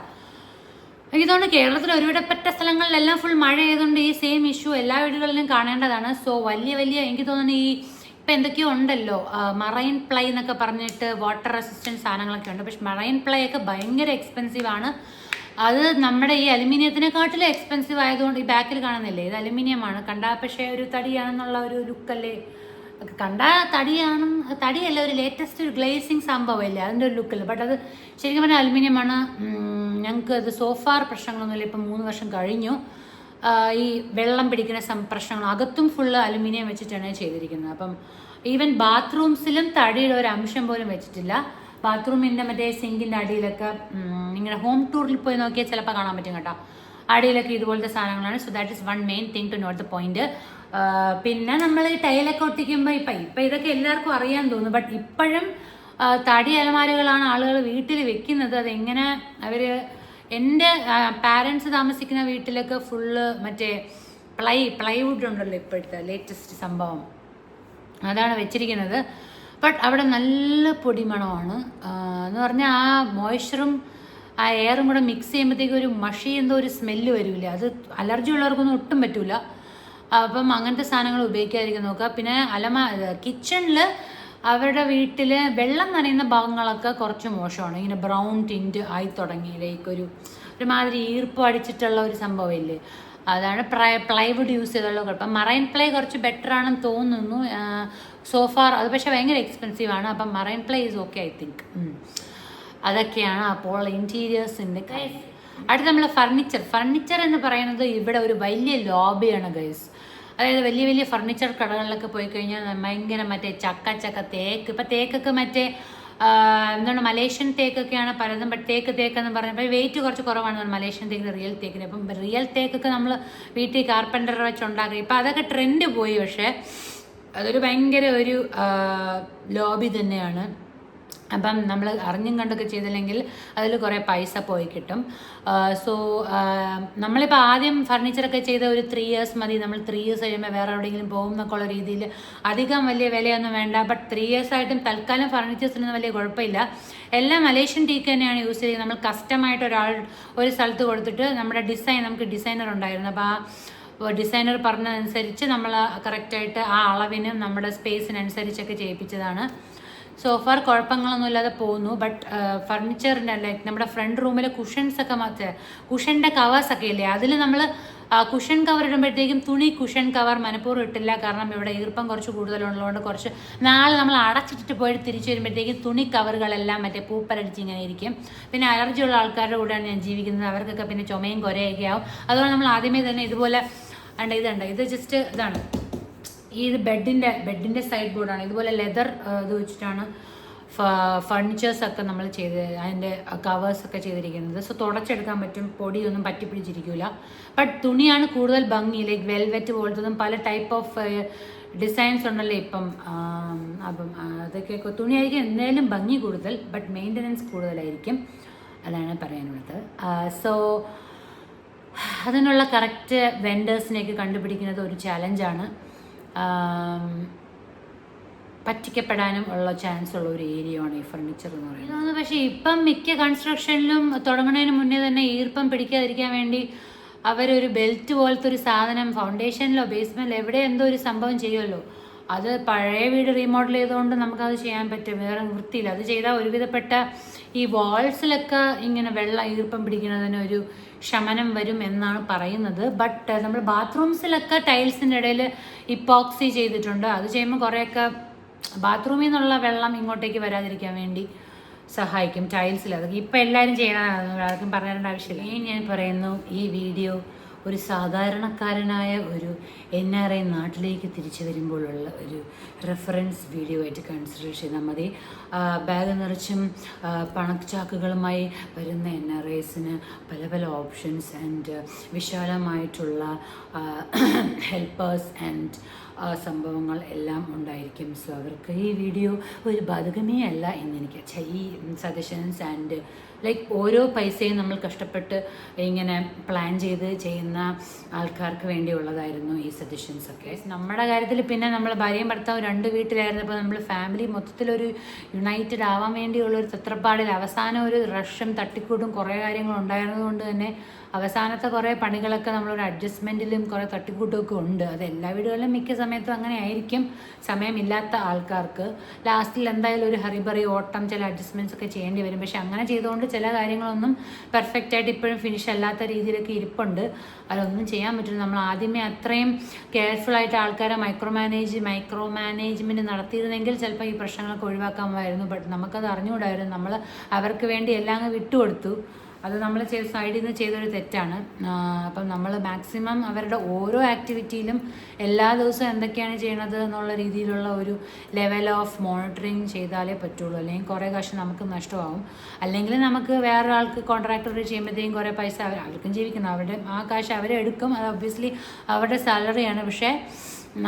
എനിക്ക് തോന്നുന്നു കേരളത്തിൽ ഒരുവിടപ്പെട്ട സ്ഥലങ്ങളിലെല്ലാം ഫുൾ മഴ ആയതുകൊണ്ട് ഈ സെയിം ഇഷ്യൂ എല്ലാ വീടുകളിലും കാണേണ്ടതാണ്. സോ വലിയ എനിക്ക് തോന്നുന്നു ഈ ഇപ്പം എന്തൊക്കെയോ ഉണ്ടല്ലോ, മറൈൻ പ്ലൈ എന്നൊക്കെ പറഞ്ഞിട്ട് വാട്ടർ റെസിസ്റ്റൻറ്റ് സാധനങ്ങളൊക്കെ ഉണ്ട്. പക്ഷെ മറൈൻ പ്ലൈ ഒക്കെ ഭയങ്കര എക്സ്പെൻസീവാണ്. അത് നമ്മുടെ ഈ അലുമിനിയത്തിനെക്കാട്ടിലും എക്സ്പെൻസീവ് ആയതുകൊണ്ട് ഈ ബാക്കിൽ കാണുന്നില്ലേ, ഇത് അലുമിനിയമാണ് കണ്ടാൽ, പക്ഷേ ഒരു തടിയാണെന്നുള്ള ഒരു ലുക്കല്ലേ കണ്ടാൽ തടിയല്ല, ഒരു ലേറ്റസ്റ്റ് ഒരു ഗ്ലേസിങ് സംഭവമല്ലേ അതിൻ്റെ ഒരു ലുക്കില്ല. ബട്ട് അത് ശരിക്കും പറഞ്ഞാൽ അലുമിനിയമാണ്. ഞങ്ങൾക്ക് അത് സോഫാർ പ്രശ്നങ്ങളൊന്നുമില്ല. ഇപ്പം 3 വർഷം കഴിഞ്ഞു. ഈ വെള്ളം പിടിക്കുന്ന പ്രശ്നങ്ങൾ അകത്തും ഫുള്ള് അലുമിനിയം വെച്ചിട്ടാണ് ചെയ്തിരിക്കുന്നത്. അപ്പം ഈവൻ ബാത്റൂംസിലും തടിയുടെ ഒരു അംശം പോലും വെച്ചിട്ടില്ല. ബാത്റൂമിൻ്റെ മറ്റേ സിങ്കിൻ്റെ അടിയിലൊക്കെ നിങ്ങളുടെ ഹോം ടൂറിൽ പോയി നോക്കിയാൽ ചിലപ്പോൾ കാണാൻ പറ്റും കേട്ടോ, അടിയിലൊക്കെ ഇതുപോലത്തെ സാധനങ്ങളാണ്. So that is one main thing to note the point. പിന്നെ നമ്മൾ ഈ ടൈലൊക്കെ ഒട്ടിക്കുമ്പോൾ ഇപ്പം ഇതൊക്കെ എല്ലാവർക്കും അറിയാൻ തോന്നുന്നു. ബട്ട് ഇപ്പോഴും തടി അലമാരകളാണ് ആളുകൾ വീട്ടിൽ വെക്കുന്നത്. അതെങ്ങനെ അവർ, എൻ്റെ പാരൻസ് താമസിക്കുന്ന വീട്ടിലൊക്കെ ഫുള്ള് മറ്റേ പ്ലൈവുഡ് ഉണ്ടല്ലോ ഇപ്പോഴത്തെ ലേറ്റസ്റ്റ് സംഭവം, അതാണ് വെച്ചിരിക്കുന്നത്. ബട്ട് അവിടെ നല്ല പൊടിമണമാണ്. എന്ന് പറഞ്ഞാൽ ആ മോയ്സ്ചറും ആ എയറും കൂടെ മിക്സ് ചെയ്യുമ്പോഴത്തേക്കും ഒരു മഷി എന്തോ ഒരു സ്മെല്ല് വരില്ല. അത് അലർജി ഉള്ളവർക്കൊന്നും ഒട്ടും പറ്റില്ല. അപ്പം അങ്ങനത്തെ സാധനങ്ങൾ ഉപയോഗിക്കാതിരിക്കാൻ നോക്കുക. പിന്നെ കിച്ചണിൽ അവരുടെ വീട്ടിൽ വെള്ളം നനയുന്ന ഭാഗങ്ങളൊക്കെ കുറച്ച് മോശമാണ്. ഇങ്ങനെ ബ്രൗൺ ടിൻറ്റ് ആയി തുടങ്ങി, ലൈക്ക് ഒരുമാതിരി ഈർപ്പം അടിച്ചിട്ടുള്ള ഒരു സംഭവമില്ലേ, അതാണ് പ്ലൈവുഡ് യൂസ് ചെയ്തുള്ള കുഴപ്പം. മറൈൻ പ്ലൈ കുറച്ച് ബെറ്റർ ആണെന്ന് തോന്നുന്നു. സോഫാർ അത് പക്ഷേ ഭയങ്കര എക്സ്പെൻസീവ് ആണ്. അപ്പം marine ply is okay I think. അതൊക്കെയാണ് അപ്പോൾ ഇൻറ്റീരിയേഴ്സിൻ്റെ കാര്യം. അടുത്ത് നമ്മൾ ഫർണിച്ചർ എന്ന് പറയുന്നത് ഇവിടെ ഒരു വലിയ ലോബിയാണ് ഗൈസ്. അതായത് വലിയ വലിയ ഫർണിച്ചർ കടകളിലൊക്കെ പോയി കഴിഞ്ഞാൽ ഭയങ്കര മറ്റേ ചക്ക തേക്ക്, ഇപ്പം തേക്കൊക്കെ മറ്റേ എന്താണ് മലേഷ്യൻ തേക്കൊക്കെയാണ് പലതും. ബട്ട് തേക്കെന്ന് പറഞ്ഞപ്പോൾ വെയിറ്റ് കുറച്ച് കുറവാണ് മലേഷ്യൻ തേക്കിന് റിയൽ തേക്കിന്. അപ്പം റിയൽ തേക്കൊക്കെ നമ്മൾ വീട്ടിൽ കാർപ്പൻ്റർ വെച്ച് ഉണ്ടാക്കുക. ഇപ്പം അതൊക്കെ ട്രെൻഡ് പോയി. പക്ഷേ അതൊരു ഭയങ്കര ഒരു ലോബി തന്നെയാണ്. അപ്പം നമ്മൾ അറിഞ്ഞും കണ്ടൊക്കെ ചെയ്തില്ലെങ്കിൽ അതിൽ കുറേ പൈസ പോയി കിട്ടും. സോ നമ്മളിപ്പോൾ ആദ്യം ഫർണിച്ചറൊക്കെ ചെയ്ത ഒരു 3 years മതി. നമ്മൾ 3 years കഴിയുമ്പോൾ വേറെ എവിടെയെങ്കിലും പോകും എന്നൊക്കെ ഉള്ള രീതിയിൽ അധികം വലിയ വിലയൊന്നും വേണ്ട. ബട്ട് 3 years ആയിട്ടും തൽക്കാലം ഫർണിച്ചേഴ്സിനൊന്നും വലിയ കുഴപ്പമില്ല. എല്ലാം മലേഷ്യൻ ടീക്ക് തന്നെയാണ് യൂസ് ചെയ്യുന്നത്. നമ്മൾ കസ്റ്റമായിട്ട് ഒരു സ്ഥലത്ത് കൊടുത്തിട്ട് നമ്മുടെ നമുക്ക് ഡിസൈനർ ഉണ്ടായിരുന്നു. അപ്പോൾ ആ ഡിസൈനർ പറഞ്ഞതനുസരിച്ച് നമ്മൾ കറക്റ്റായിട്ട് ആ അളവിനും നമ്മുടെ സ്പേസിനനുസരിച്ചൊക്കെ ചെയ്യിപ്പിച്ചതാണ്. സോഫാർ കുഴപ്പങ്ങളൊന്നുമില്ലാതെ പോകുന്നു. ബട്ട് ഫർണിച്ചറിൻ്റെ ലൈക്ക് നമ്മുടെ ഫ്രണ്ട് റൂമിലെ കുഷൻസൊക്കെ കുഷൻ്റെ കവേഴ്സൊക്കെ ഇല്ലേ, അതിൽ നമ്മൾ കുഷൻ കവർ ഇടുമ്പോഴത്തേക്കും കുഷൻ കവർ മനഃപൂർവ്വം ഇട്ടില്ല. കാരണം ഇവിടെ ഈർപ്പം കുറച്ച് കൂടുതലുള്ളതുകൊണ്ട് കുറച്ച് നാളെ നമ്മൾ അടച്ചിട്ടിട്ട് പോയിട്ട് തിരിച്ചു വരുമ്പോഴത്തേക്കും തുണി കവറുകളെല്ലാം മറ്റേ പൂപ്പലടിച്ച് ഇങ്ങനെ ഇരിക്കും. പിന്നെ അലർജിയുള്ള ആൾക്കാരുടെ കൂടെയാണ് ഞാൻ ജീവിക്കുന്നത്. അവർക്കൊക്കെ പിന്നെ ചുമയും കുരയൊക്കെ ആവും. അതുകൊണ്ട് നമ്മൾ ആദ്യമേ തന്നെ ഇതുപോലെ ഇത് ജസ്റ്റ് ഇതാണ്, ഇത് ബെഡിൻ്റെ സൈഡ് ബോർഡാണ്. ഇതുപോലെ ലെതർ ഇത് വെച്ചിട്ടാണ് ഫർണിച്ചേഴ്സൊക്കെ നമ്മൾ അതിൻ്റെ കവേഴ്സൊക്കെ ചെയ്തിരിക്കുന്നത്. സോ തുടച്ചെടുക്കാൻ പറ്റും, പൊടിയൊന്നും പറ്റിപ്പിടിച്ചിരിക്കില്ല. ബട്ട് തുണിയാണ് കൂടുതൽ ഭംഗി, ലൈക്ക് വെൽവെറ്റ് പോലത്തതും പല ടൈപ്പ് ഓഫ് ഡിസൈൻസ് ഉണ്ടല്ലോ ഇപ്പം. അപ്പം അതൊക്കെ തുണിയായിരിക്കും എന്തായാലും ഭംഗി കൂടുതൽ, ബട്ട് മെയിൻ്റനൻസ് കൂടുതലായിരിക്കും. അതാണ് പറയാനുള്ളത്. സോ അതിനുള്ള കറക്റ്റ് വെൻഡേഴ്സിനെയൊക്കെ കണ്ടുപിടിക്കുന്നത് ഒരു ചാലഞ്ചാണ്. പറ്റിക്കപ്പെടാനും ഉള്ള ചാൻസ് ഉള്ള ഒരു ഏരിയയാണ് ഈ ഫർണിച്ചർ എന്ന് പറയുന്നത്. പക്ഷേ ഇപ്പം മിക്ക കൺസ്ട്രക്ഷനിലും തുടങ്ങുന്നതിന് മുന്നേ തന്നെ ഈർപ്പം പിടിക്കാതിരിക്കാൻ വേണ്ടി അവരൊരു ബെൽറ്റ് പോലത്തെ ഒരു സാധനം ഫൗണ്ടേഷനിലോ ബേസ്മെൻറ്റിലോ എവിടെ എന്തോ ഒരു സംഭവം ചെയ്യുമല്ലോ. അത് പഴയ വീട് റീമോഡൽ ചെയ്തുകൊണ്ട് നമുക്കത് ചെയ്യാൻ പറ്റും, വേറെ വൃത്തിയില്ല. അത് ചെയ്താൽ ഒരുവിധപ്പെട്ട ഈ വാൾസിലൊക്കെ ഇങ്ങനെ ഈർപ്പം പിടിക്കുന്നതിനൊരു ശമനം വരും എന്നാണ് പറയുന്നത്. ബട്ട് നമ്മൾ ബാത്റൂംസിലൊക്കെ ടൈൽസിൻ്റെ ഇടയിൽ ഇപ്പോക്സി ചെയ്തിട്ടുണ്ട്. അത് ചെയ്യുമ്പോൾ കുറേയൊക്കെ ബാത്റൂമിൽ നിന്നുള്ള വെള്ളം ഇങ്ങോട്ടേക്ക് വരാതിരിക്കാൻ വേണ്ടി സഹായിക്കും ടൈൽസിൽ. അതൊക്കെ ഇപ്പം എല്ലാവരും ചെയ്യണതാണ്, ആർക്കും പറഞ്ഞേണ്ട ആവശ്യമില്ല. ഞാൻ പറയുന്നു, ഈ വീഡിയോ ഒരു സാധാരണക്കാരനായ ഒരു NRI നാട്ടിലേക്ക് തിരിച്ചു വരുമ്പോഴുള്ള ഒരു റെഫറൻസ് വീഡിയോ ആയിട്ട് കൺസിഡർ ചെയ്താൽ മതി. ബാഗ് നിറച്ചും പണച്ചാക്കുകളുമായി വരുന്ന NRIസിന് പല പല ഓപ്ഷൻസ് ആൻഡ് വിശാലമായിട്ടുള്ള ഹെൽപ്പേഴ്സ് ആൻഡ് സംഭവങ്ങൾ എല്ലാം ഉണ്ടായിരിക്കും. സോ അവർക്ക് ഈ വീഡിയോ ഒരു ബാധകമേ അല്ല എന്നെനിക്ക് ഈ സജഷൻസ് ആൻഡ് ലൈക്ക് ഓരോ പൈസയും നമ്മൾ കഷ്ടപ്പെട്ട് ഇങ്ങനെ പ്ലാൻ ചെയ്ത് ചെയ്യുന്ന ആൾക്കാർക്ക് വേണ്ടിയുള്ളതായിരുന്നു ഈ സജഷൻസൊക്കെ. നമ്മുടെ കാര്യത്തിൽ പിന്നെ നമ്മൾ ഭാര്യയും ഭർത്താവും 2 വീട്ടിലായിരുന്നപ്പോൾ നമ്മൾ ഫാമിലി മൊത്തത്തിലൊരു യുണൈറ്റഡ് ആവാൻ വേണ്ടിയുള്ളൊരു തത്രപ്പാടിൽ അവസാനം ഒരു റഷും തട്ടിക്കൂട്ടും കുറേ കാര്യങ്ങളുണ്ടായിരുന്നത് കൊണ്ട് തന്നെ അവസാനത്തെ കുറേ പണികളൊക്കെ നമ്മളൊരു അഡ്ജസ്റ്റ്മെൻറ്റിലും കുറേ തട്ടിക്കൂട്ടുമൊക്കെ ഉണ്ട്. അത് എല്ലാ വീടുകളിലും മിക്ക സമയത്തും അങ്ങനെ ആയിരിക്കും. സമയമില്ലാത്ത ആൾക്കാർക്ക് ലാസ്റ്റിൽ എന്തായാലും ഒരു ഹറിബറി ഓട്ടം ചില അഡ്ജസ്റ്റ്മെൻറ്റ്സ് ഒക്കെ ചെയ്യേണ്ടി വരും. പക്ഷെ അങ്ങനെ ചെയ്തുകൊണ്ട് ചില കാര്യങ്ങളൊന്നും പെർഫെക്റ്റായിട്ട് ഇപ്പോഴും ഫിനിഷ് അല്ലാത്ത രീതിയിലൊക്കെ ഇരിപ്പുണ്ട്. അതൊന്നും ചെയ്യാൻ പറ്റില്ല. നമ്മൾ ആദ്യമേ അത്രയും കെയർഫുള്ളായിട്ട് ആൾക്കാരെ മൈക്രോ മാനേജ്മെൻറ്റ് നടത്തിയിരുന്നെങ്കിൽ ചിലപ്പോൾ ഈ പ്രശ്നങ്ങളൊക്കെ ഒഴിവാക്കാമായിരുന്നു. ബട്ട് നമുക്കത് അറിഞ്ഞുകൂടായിരുന്നു. നമ്മൾ അവർക്ക് വേണ്ടി എല്ലാം അങ്ങ് വിട്ടുകൊടുത്തു. അത് നമ്മൾ സൈഡിൽ നിന്ന് ചെയ്തൊരു തെറ്റാണ്. അപ്പം നമ്മൾ മാക്സിമം അവരുടെ ഓരോ ആക്ടിവിറ്റിയിലും എല്ലാ ദിവസവും എന്തൊക്കെയാണ് ചെയ്യണത് എന്നുള്ള രീതിയിലുള്ള ഒരു ലെവൽ ഓഫ് മോണിറ്ററിങ് ചെയ്താലേ പറ്റുള്ളൂ. അല്ലെങ്കിൽ കുറേ കാശ് നമുക്ക് നഷ്ടമാവും. അല്ലെങ്കിൽ നമുക്ക് വേറൊരാൾക്ക് കോൺട്രാക്ടർ ചെയ്യുമ്പോഴത്തേക്കും കുറേ പൈസ അവർക്കും ജീവിക്കണം. അവരുടെ ആ കാശ് അവരെടുക്കും. അത് ഒബ്വിയസ്ലി അവരുടെ സാലറിയാണ്. പക്ഷേ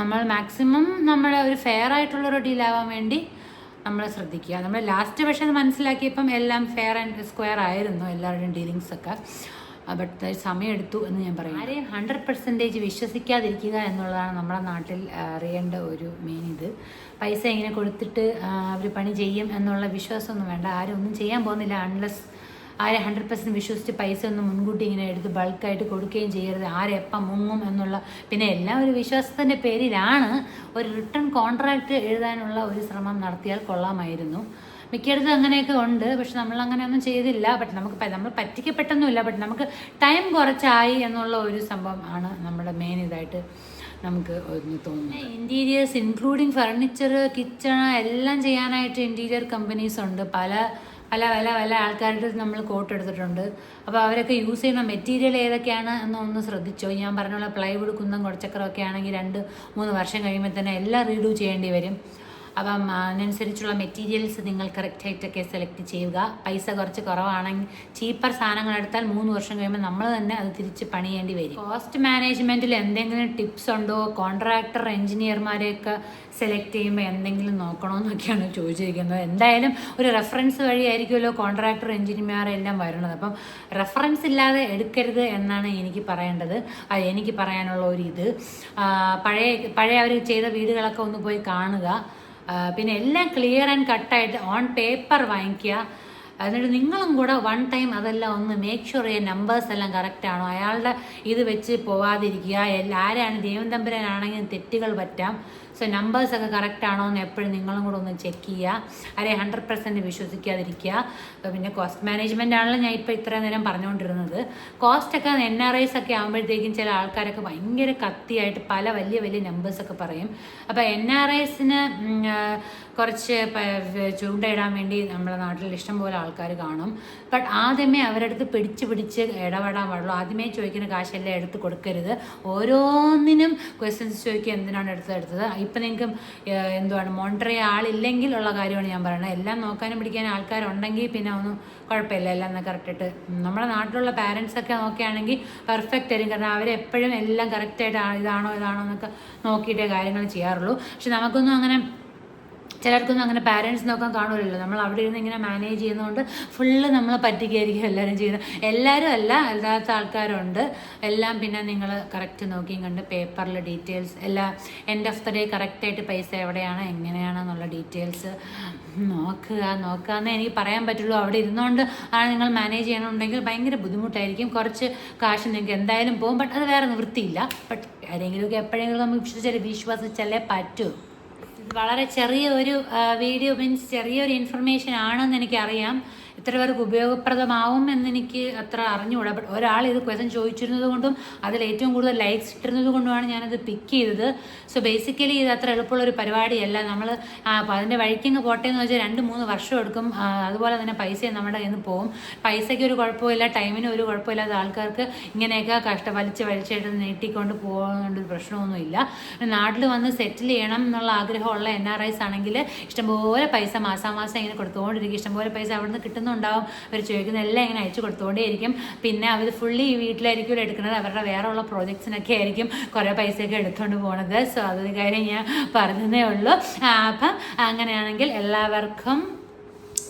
നമ്മൾ മാക്സിമം നമ്മുടെ ഒരു ഫെയർ ആയിട്ടുള്ളൊരു ഡീലാവാൻ വേണ്ടി നമ്മൾ ശ്രദ്ധിക്കുക. നമ്മൾ ലാസ്റ്റ് പക്ഷേ അത് മനസ്സിലാക്കിയപ്പം എല്ലാം ഫെയർ ആൻഡ് സ്ക്വയർ ആയിരുന്നു എല്ലാവരുടെയും ഡീലിങ്സൊക്കെ. ബട്ട് സമയമെടുത്തു എന്ന് ഞാൻ പറയും. ആരെയും 100% വിശ്വസിക്കാതിരിക്കുക എന്നുള്ളതാണ് നമ്മുടെ നാട്ടിൽ അറിയേണ്ട ഒരു മെയിൻ ഇത്. പൈസ ഇങ്ങനെ കൊടുത്തിട്ട് അവർ പണി ചെയ്യും എന്നുള്ള വിശ്വാസമൊന്നും വേണ്ട. ആരും ഒന്നും ചെയ്യാൻ പോകുന്നില്ല അൺലെസ് ആരെ 100% വിശ്വസിച്ച് പൈസ ഒന്നും മുൻകൂട്ടി ഇങ്ങനെ എടുത്ത് ബൾക്കായിട്ട് കൊടുക്കുകയും ചെയ്യരുത്. ആരെപ്പം മുങ്ങും എന്നുള്ള പിന്നെ എല്ലാം ഒരു വിശ്വാസത്തിൻ്റെ പേരിലാണ്. ഒരു റിട്ടേൺ കോൺട്രാക്റ്റ് എഴുതാനുള്ള ഒരു ശ്രമം നടത്തിയാൽ കൊള്ളാമായിരുന്നു. മിക്കയിടത്തും അങ്ങനെയൊക്കെ ഉണ്ട്. പക്ഷെ നമ്മളങ്ങനെയൊന്നും ചെയ്തില്ല. ബട്ട് നമ്മൾ പറ്റിക്കപ്പെട്ടൊന്നുമില്ല. ബട്ട് നമുക്ക് ടൈം കുറച്ചായി എന്നുള്ള ഒരു സംഭവം ആണ് നമ്മുടെ മെയിൻ ഇതായിട്ട് നമുക്ക് ഒന്ന് തോന്നുന്നത്. ഇൻറ്റീരിയേഴ്സ് ഇൻക്ലൂഡിങ് ഫർണിച്ചർ, കിച്ചൺ എല്ലാം ചെയ്യാനായിട്ട് ഇൻറ്റീരിയർ കമ്പനീസ് ഉണ്ട്. പല ആൾക്കാരുടെ നമ്മൾ കോട്ട് എടുത്തിട്ടുണ്ട്. അപ്പോൾ അവരൊക്കെ യൂസ് ചെയ്യുന്ന മെറ്റീരിയൽ ഏതൊക്കെയാണ് എന്നൊന്ന് ശ്രദ്ധിച്ചോ. ഞാൻ പറഞ്ഞ പ്ലൈവുഡ്, കുന്നം, കുടച്ചക്രമൊക്കെ ആണെങ്കിൽ 2-3 വർഷം കഴിയുമ്പോൾ തന്നെ എല്ലാം റീഡൂ ചെയ്യേണ്ടി വരും. അപ്പം അതിനനുസരിച്ചുള്ള മെറ്റീരിയൽസ് നിങ്ങൾ കറക്റ്റായിട്ടൊക്കെ സെലക്ട് ചെയ്യുക. പൈസ കുറച്ച് കുറവാണെങ്കിൽ ചീപ്പർ സാധനങ്ങൾ എടുത്താൽ 3 വർഷം കഴിയുമ്പോൾ നമ്മൾ തന്നെ അത് തിരിച്ച് പണിയേണ്ടി വരും. കോസ്റ്റ് മാനേജ്മെൻറ്റിൽ എന്തെങ്കിലും ടിപ്സ് ഉണ്ടോ? കോൺട്രാക്ടർ എഞ്ചിനീയർമാരെയൊക്കെ സെലക്ട് ചെയ്യുമ്പോൾ എന്തെങ്കിലും നോക്കണമെന്നൊക്കെയാണ് ചോദിച്ചിരിക്കുന്നത്. എന്തായാലും ഒരു റെഫറൻസ് വഴിയായിരിക്കുമല്ലോ കോൺട്രാക്ടർ എഞ്ചിനീയർമാരെല്ലാം വരുന്നത്. അപ്പം റെഫറൻസ് ഇല്ലാതെ എടുക്കരുത് എന്നാണ് എനിക്ക് പറയേണ്ടത്. എനിക്ക് പറയാനുള്ള ഒരു ഇത് പഴയ അവർ ചെയ്ത വീടുകളൊക്കെ ഒന്ന് പോയി കാണുക. പിന്നെ എല്ലാം ക്ലിയർ ആൻഡ് കട്ടായിട്ട് ഓൺ പേപ്പർ വാങ്ങിക്കുക. എന്നിട്ട് നിങ്ങളും കൂടെ 1 ടൈം അതെല്ലാം ഒന്ന് മേക്ക് ഷുവർ ചെയ്യുക. നമ്പേഴ്സ് എല്ലാം കറക്റ്റാണോ, അയാളുടെ ഇത് വെച്ച് പോവാതിരിക്കുക. ആരാണ് ദൈവം തമ്പുരാനാണെങ്കിൽ തെറ്റുകൾ പറ്റാം. സോ നമ്പേഴ്സൊക്കെ കറക്റ്റ് ആണോ എന്ന് എപ്പോഴും നിങ്ങളും കൂടെ ഒന്ന് ചെക്ക് ചെയ്യുക. ആരെയും 100% വിശ്വസിക്കാതിരിക്കുക. പിന്നെ കോസ്റ്റ് മാനേജ്മെൻ്റ് ആണല്ലോ ഞാൻ ഇപ്പോൾ ഇത്രയും നേരം പറഞ്ഞുകൊണ്ടിരുന്നത്. കോസ്റ്റൊക്കെ NRIs ഒക്കെ ആകുമ്പോഴത്തേക്കും ചില ആൾക്കാരൊക്കെ ഭയങ്കര കത്തിയായിട്ട് പല വലിയ നമ്പേഴ്സൊക്കെ പറയും. അപ്പോൾ NRIസിന് കുറച്ച് ചൂണ്ടയിടാൻ വേണ്ടി നമ്മുടെ നാട്ടിൽ ഇഷ്ടംപോലെ ആൾക്കാർ കാണും. ബട്ട് ആദ്യമേ അവരുടെ അടുത്ത് പിടിച്ച് ഇടപെടാൻ പാടുള്ളൂ. ആദ്യമേ ചോദിക്കുന്ന കാശെല്ലാം എടുത്ത് കൊടുക്കരുത്. ഓരോന്നിനും ക്വസ്റ്റ്യൻസ് ചോദിക്കുക, എന്തിനാണ് എടുത്തത്. ഇപ്പം നിങ്ങൾക്ക് എന്തുവാണ് മോണിറ്റർ ചെയ്യാൻ ആളില്ലെങ്കിൽ ഉള്ള കാര്യമാണ് ഞാൻ പറയുന്നത്. എല്ലാം നോക്കാനും പിടിക്കാനും ആൾക്കാരുണ്ടെങ്കിൽ പിന്നെ ഒന്നും കുഴപ്പമില്ല. എല്ലാം കറക്റ്റായിട്ട് നമ്മുടെ നാട്ടിലുള്ള പാരൻസൊക്കെ നോക്കുകയാണെങ്കിൽ പെർഫെക്റ്റ് ആയിരിക്കും. കാരണം അവരെപ്പോഴും എല്ലാം കറക്റ്റായിട്ട് ഇതാണോ എന്നൊക്കെ നോക്കിയിട്ടേ കാര്യങ്ങൾ ചെയ്യാറുള്ളൂ. പക്ഷെ നമുക്കൊന്നും അങ്ങനെ ചിലർക്കൊന്നും അങ്ങനെ പാരൻസ് നോക്കാൻ കാണുമല്ലോ. നമ്മൾ അവിടെ ഇരുന്ന് ഇങ്ങനെ മാനേജ് ചെയ്യുന്നതുകൊണ്ട് ഫുള്ള് നമ്മളെ പറ്റിക്കായിരിക്കും എല്ലാവരും ചെയ്യുന്നത്. എല്ലാവരും അല്ലാത്ത ആൾക്കാരുണ്ട്. എല്ലാം പിന്നെ നിങ്ങൾ കറക്റ്റ് നോക്കിയും കണ്ട് പേപ്പറിൽ ഡീറ്റെയിൽസ് എല്ലാം എൻഡ് ഓഫ് ദ ഡേ കറക്റ്റായിട്ട് പൈസ എവിടെയാണ് എങ്ങനെയാണെന്നുള്ള ഡീറ്റെയിൽസ് നോക്കാമെന്നേ എനിക്ക് പറയാൻ പറ്റുള്ളൂ. അവിടെ ഇരുന്നുകൊണ്ട് ആണ് നിങ്ങൾ മാനേജ് ചെയ്യണമെന്നുണ്ടെങ്കിൽ ഭയങ്കര ബുദ്ധിമുട്ടായിരിക്കും. കുറച്ച് കാശ് നിങ്ങൾക്ക് എന്തായാലും പോകും. ബട്ട് അത് വേറെ നിവൃത്തിയില്ല. ബട്ട് ആരെങ്കിലുമൊക്കെ എപ്പോഴെങ്കിലും നമുക്ക് വിശ്വസിച്ചല്ലേ പറ്റൂ. വളരെ ചെറിയൊരു വീഡിയോ മീൻസ് ചെറിയൊരു ഇൻഫർമേഷൻ ആണെന്ന് എനിക്കറിയാം. എത്ര പേർക്ക് ഉപയോഗപ്രദമാവും എന്നെനിക്ക് അത്ര അറിഞ്ഞുകൂടാ. ബട്ട് ഒരാൾ ഇത് ക്വസ്റ്റൻ ചോദിച്ചിരുന്നത് കൊണ്ടും അതിൽ ഏറ്റവും കൂടുതൽ ലൈക്സ് ഇട്ടിരുന്നത് കൊണ്ടുമാണ് ഞാനത് പിക്ക് ചെയ്തത്. സോ ബേസിക്കലി ഇത് അത്ര എളുപ്പമുള്ളൊരു പരിപാടിയല്ല. നമ്മൾ അതിൻ്റെ വഴിക്കങ്ങ് പോട്ടെ എന്ന് വെച്ചാൽ 2-3 വർഷം എടുക്കും. അതുപോലെ തന്നെ പൈസയും നമ്മുടെ കയ്യിൽ നിന്ന് പോകും. പൈസയ്ക്ക് ഒരു കുഴപ്പമില്ല, ടൈമിന് ഒരു കുഴപ്പമില്ലാത്ത ആൾക്കാർക്ക് ഇങ്ങനെയൊക്കെ വലിച്ചായിട്ട് നീട്ടിക്കൊണ്ട് പോകുന്നതുകൊണ്ട് പ്രശ്നമൊന്നുമില്ല. നാട്ടിൽ വന്ന് സെറ്റിൽ ചെയ്യണം എന്നുള്ള ആഗ്രഹമുള്ള NRIs ആണെങ്കിൽ ഇഷ്ടംപോലെ പൈസ മാസാമാസം ഇങ്ങനെ കൊടുത്തുകൊണ്ടിരിക്കും. ഇഷ്ടംപോലെ പൈസ അവിടെ നിന്ന് കിട്ടുന്നുണ്ടാവും. അവർ ചോദിക്കുന്ന എല്ലാം ഇങ്ങനെ അയച്ചു കൊടുത്തുകൊണ്ടേയിരിക്കും. പിന്നെ അവർ ഫുള്ളി ഈ വീട്ടിലായിരിക്കും എടുക്കുന്നത്. അവരുടെ വേറെ ഉള്ള പ്രോജക്ട്സിനൊക്കെ ആയിരിക്കും കുറേ പൈസയൊക്കെ എടുത്തുകൊണ്ട് പോകുന്നത്. സോ അതൊരു കാര്യം ഞാൻ പറഞ്ഞതേ ഉള്ളൂ. അപ്പം അങ്ങനെയാണെങ്കിൽ എല്ലാവർക്കും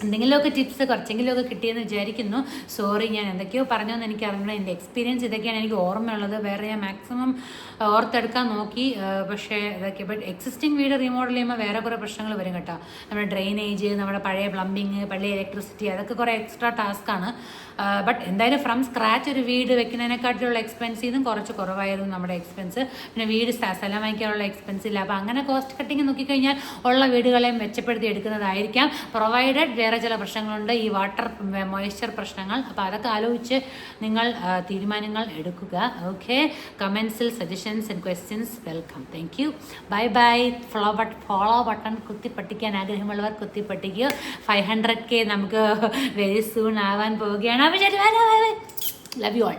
എന്തെങ്കിലുമൊക്കെ ടിപ്സ് കുറച്ചെങ്കിലുമൊക്കെ കിട്ടിയെന്ന് വിചാരിക്കുന്നു. സോറി, ഞാൻ എന്തൊക്കെയോ പറഞ്ഞോന്ന് എനിക്ക് അറിയണം. എൻ്റെ എക്സ്പീരിയൻസ് ഇതൊക്കെയാണ് എനിക്ക് ഓർമ്മയുള്ളത്. വേറെ ഞാൻ മാക്സിമം ഓർത്തെടുക്കാൻ നോക്കി. പക്ഷേ ഇതൊക്കെ ബട്ട് എക്സിസ്റ്റിംഗ് വീട് റീമോഡൽ ചെയ്യുമ്പോൾ വേറെ കുറേ പ്രശ്നങ്ങൾ വരും കേട്ടോ. നമ്മുടെ ഡ്രെയിനേജ്, നമ്മുടെ പഴയ പ്ലംബിങ്, പഴയ ഇലക്ട്രിസിറ്റി, അതൊക്കെ കുറേ എക്സ്ട്രാ ടാസ്ക്കാണ്. ബട്ട് എന്തായാലും ഫ്രം സ്ക്രാച്ച് ഒരു വീട് വെക്കുന്നതിനെക്കാട്ടിലുള്ള എക്സ്പെൻസിൽ നിന്നും കുറച്ച് കുറവായിരുന്നു നമ്മുടെ എക്സ്പെൻസ്. പിന്നെ വീട് സ്ഥലം വാങ്ങിക്കാനുള്ള എക്സ്പെൻസ് ഇല്ല. അപ്പോൾ അങ്ങനെ കോസ്റ്റ് കട്ടിങ് നോക്കിക്കഴിഞ്ഞാൽ ഉള്ള വീടുകളെയും മെച്ചപ്പെടുത്തി എടുക്കുന്നതായിരിക്കാം. പ്രൊവൈഡഡ് വേറെ ചില പ്രശ്നങ്ങളുണ്ട്, ഈ വാട്ടർ മോയ്സ്ചർ പ്രശ്നങ്ങൾ. അപ്പോൾ അതൊക്കെ ആലോചിച്ച് നിങ്ങൾ തീരുമാനങ്ങൾ എടുക്കുക. ഓക്കെ, കമൻസിൽ suggestions and questions welcome. Thank you, bye bye. Follow button കുത്തിപ്പട്ടിക്കാൻ ആഗ്രഹമുള്ളവർ കുത്തിപ്പട്ടിക്കുക. 500K നമുക്ക് വെരി സൂൺ ആവാൻ പോവുകയാണ്. അപ്പോൾ ലവ് യു ഓൾ.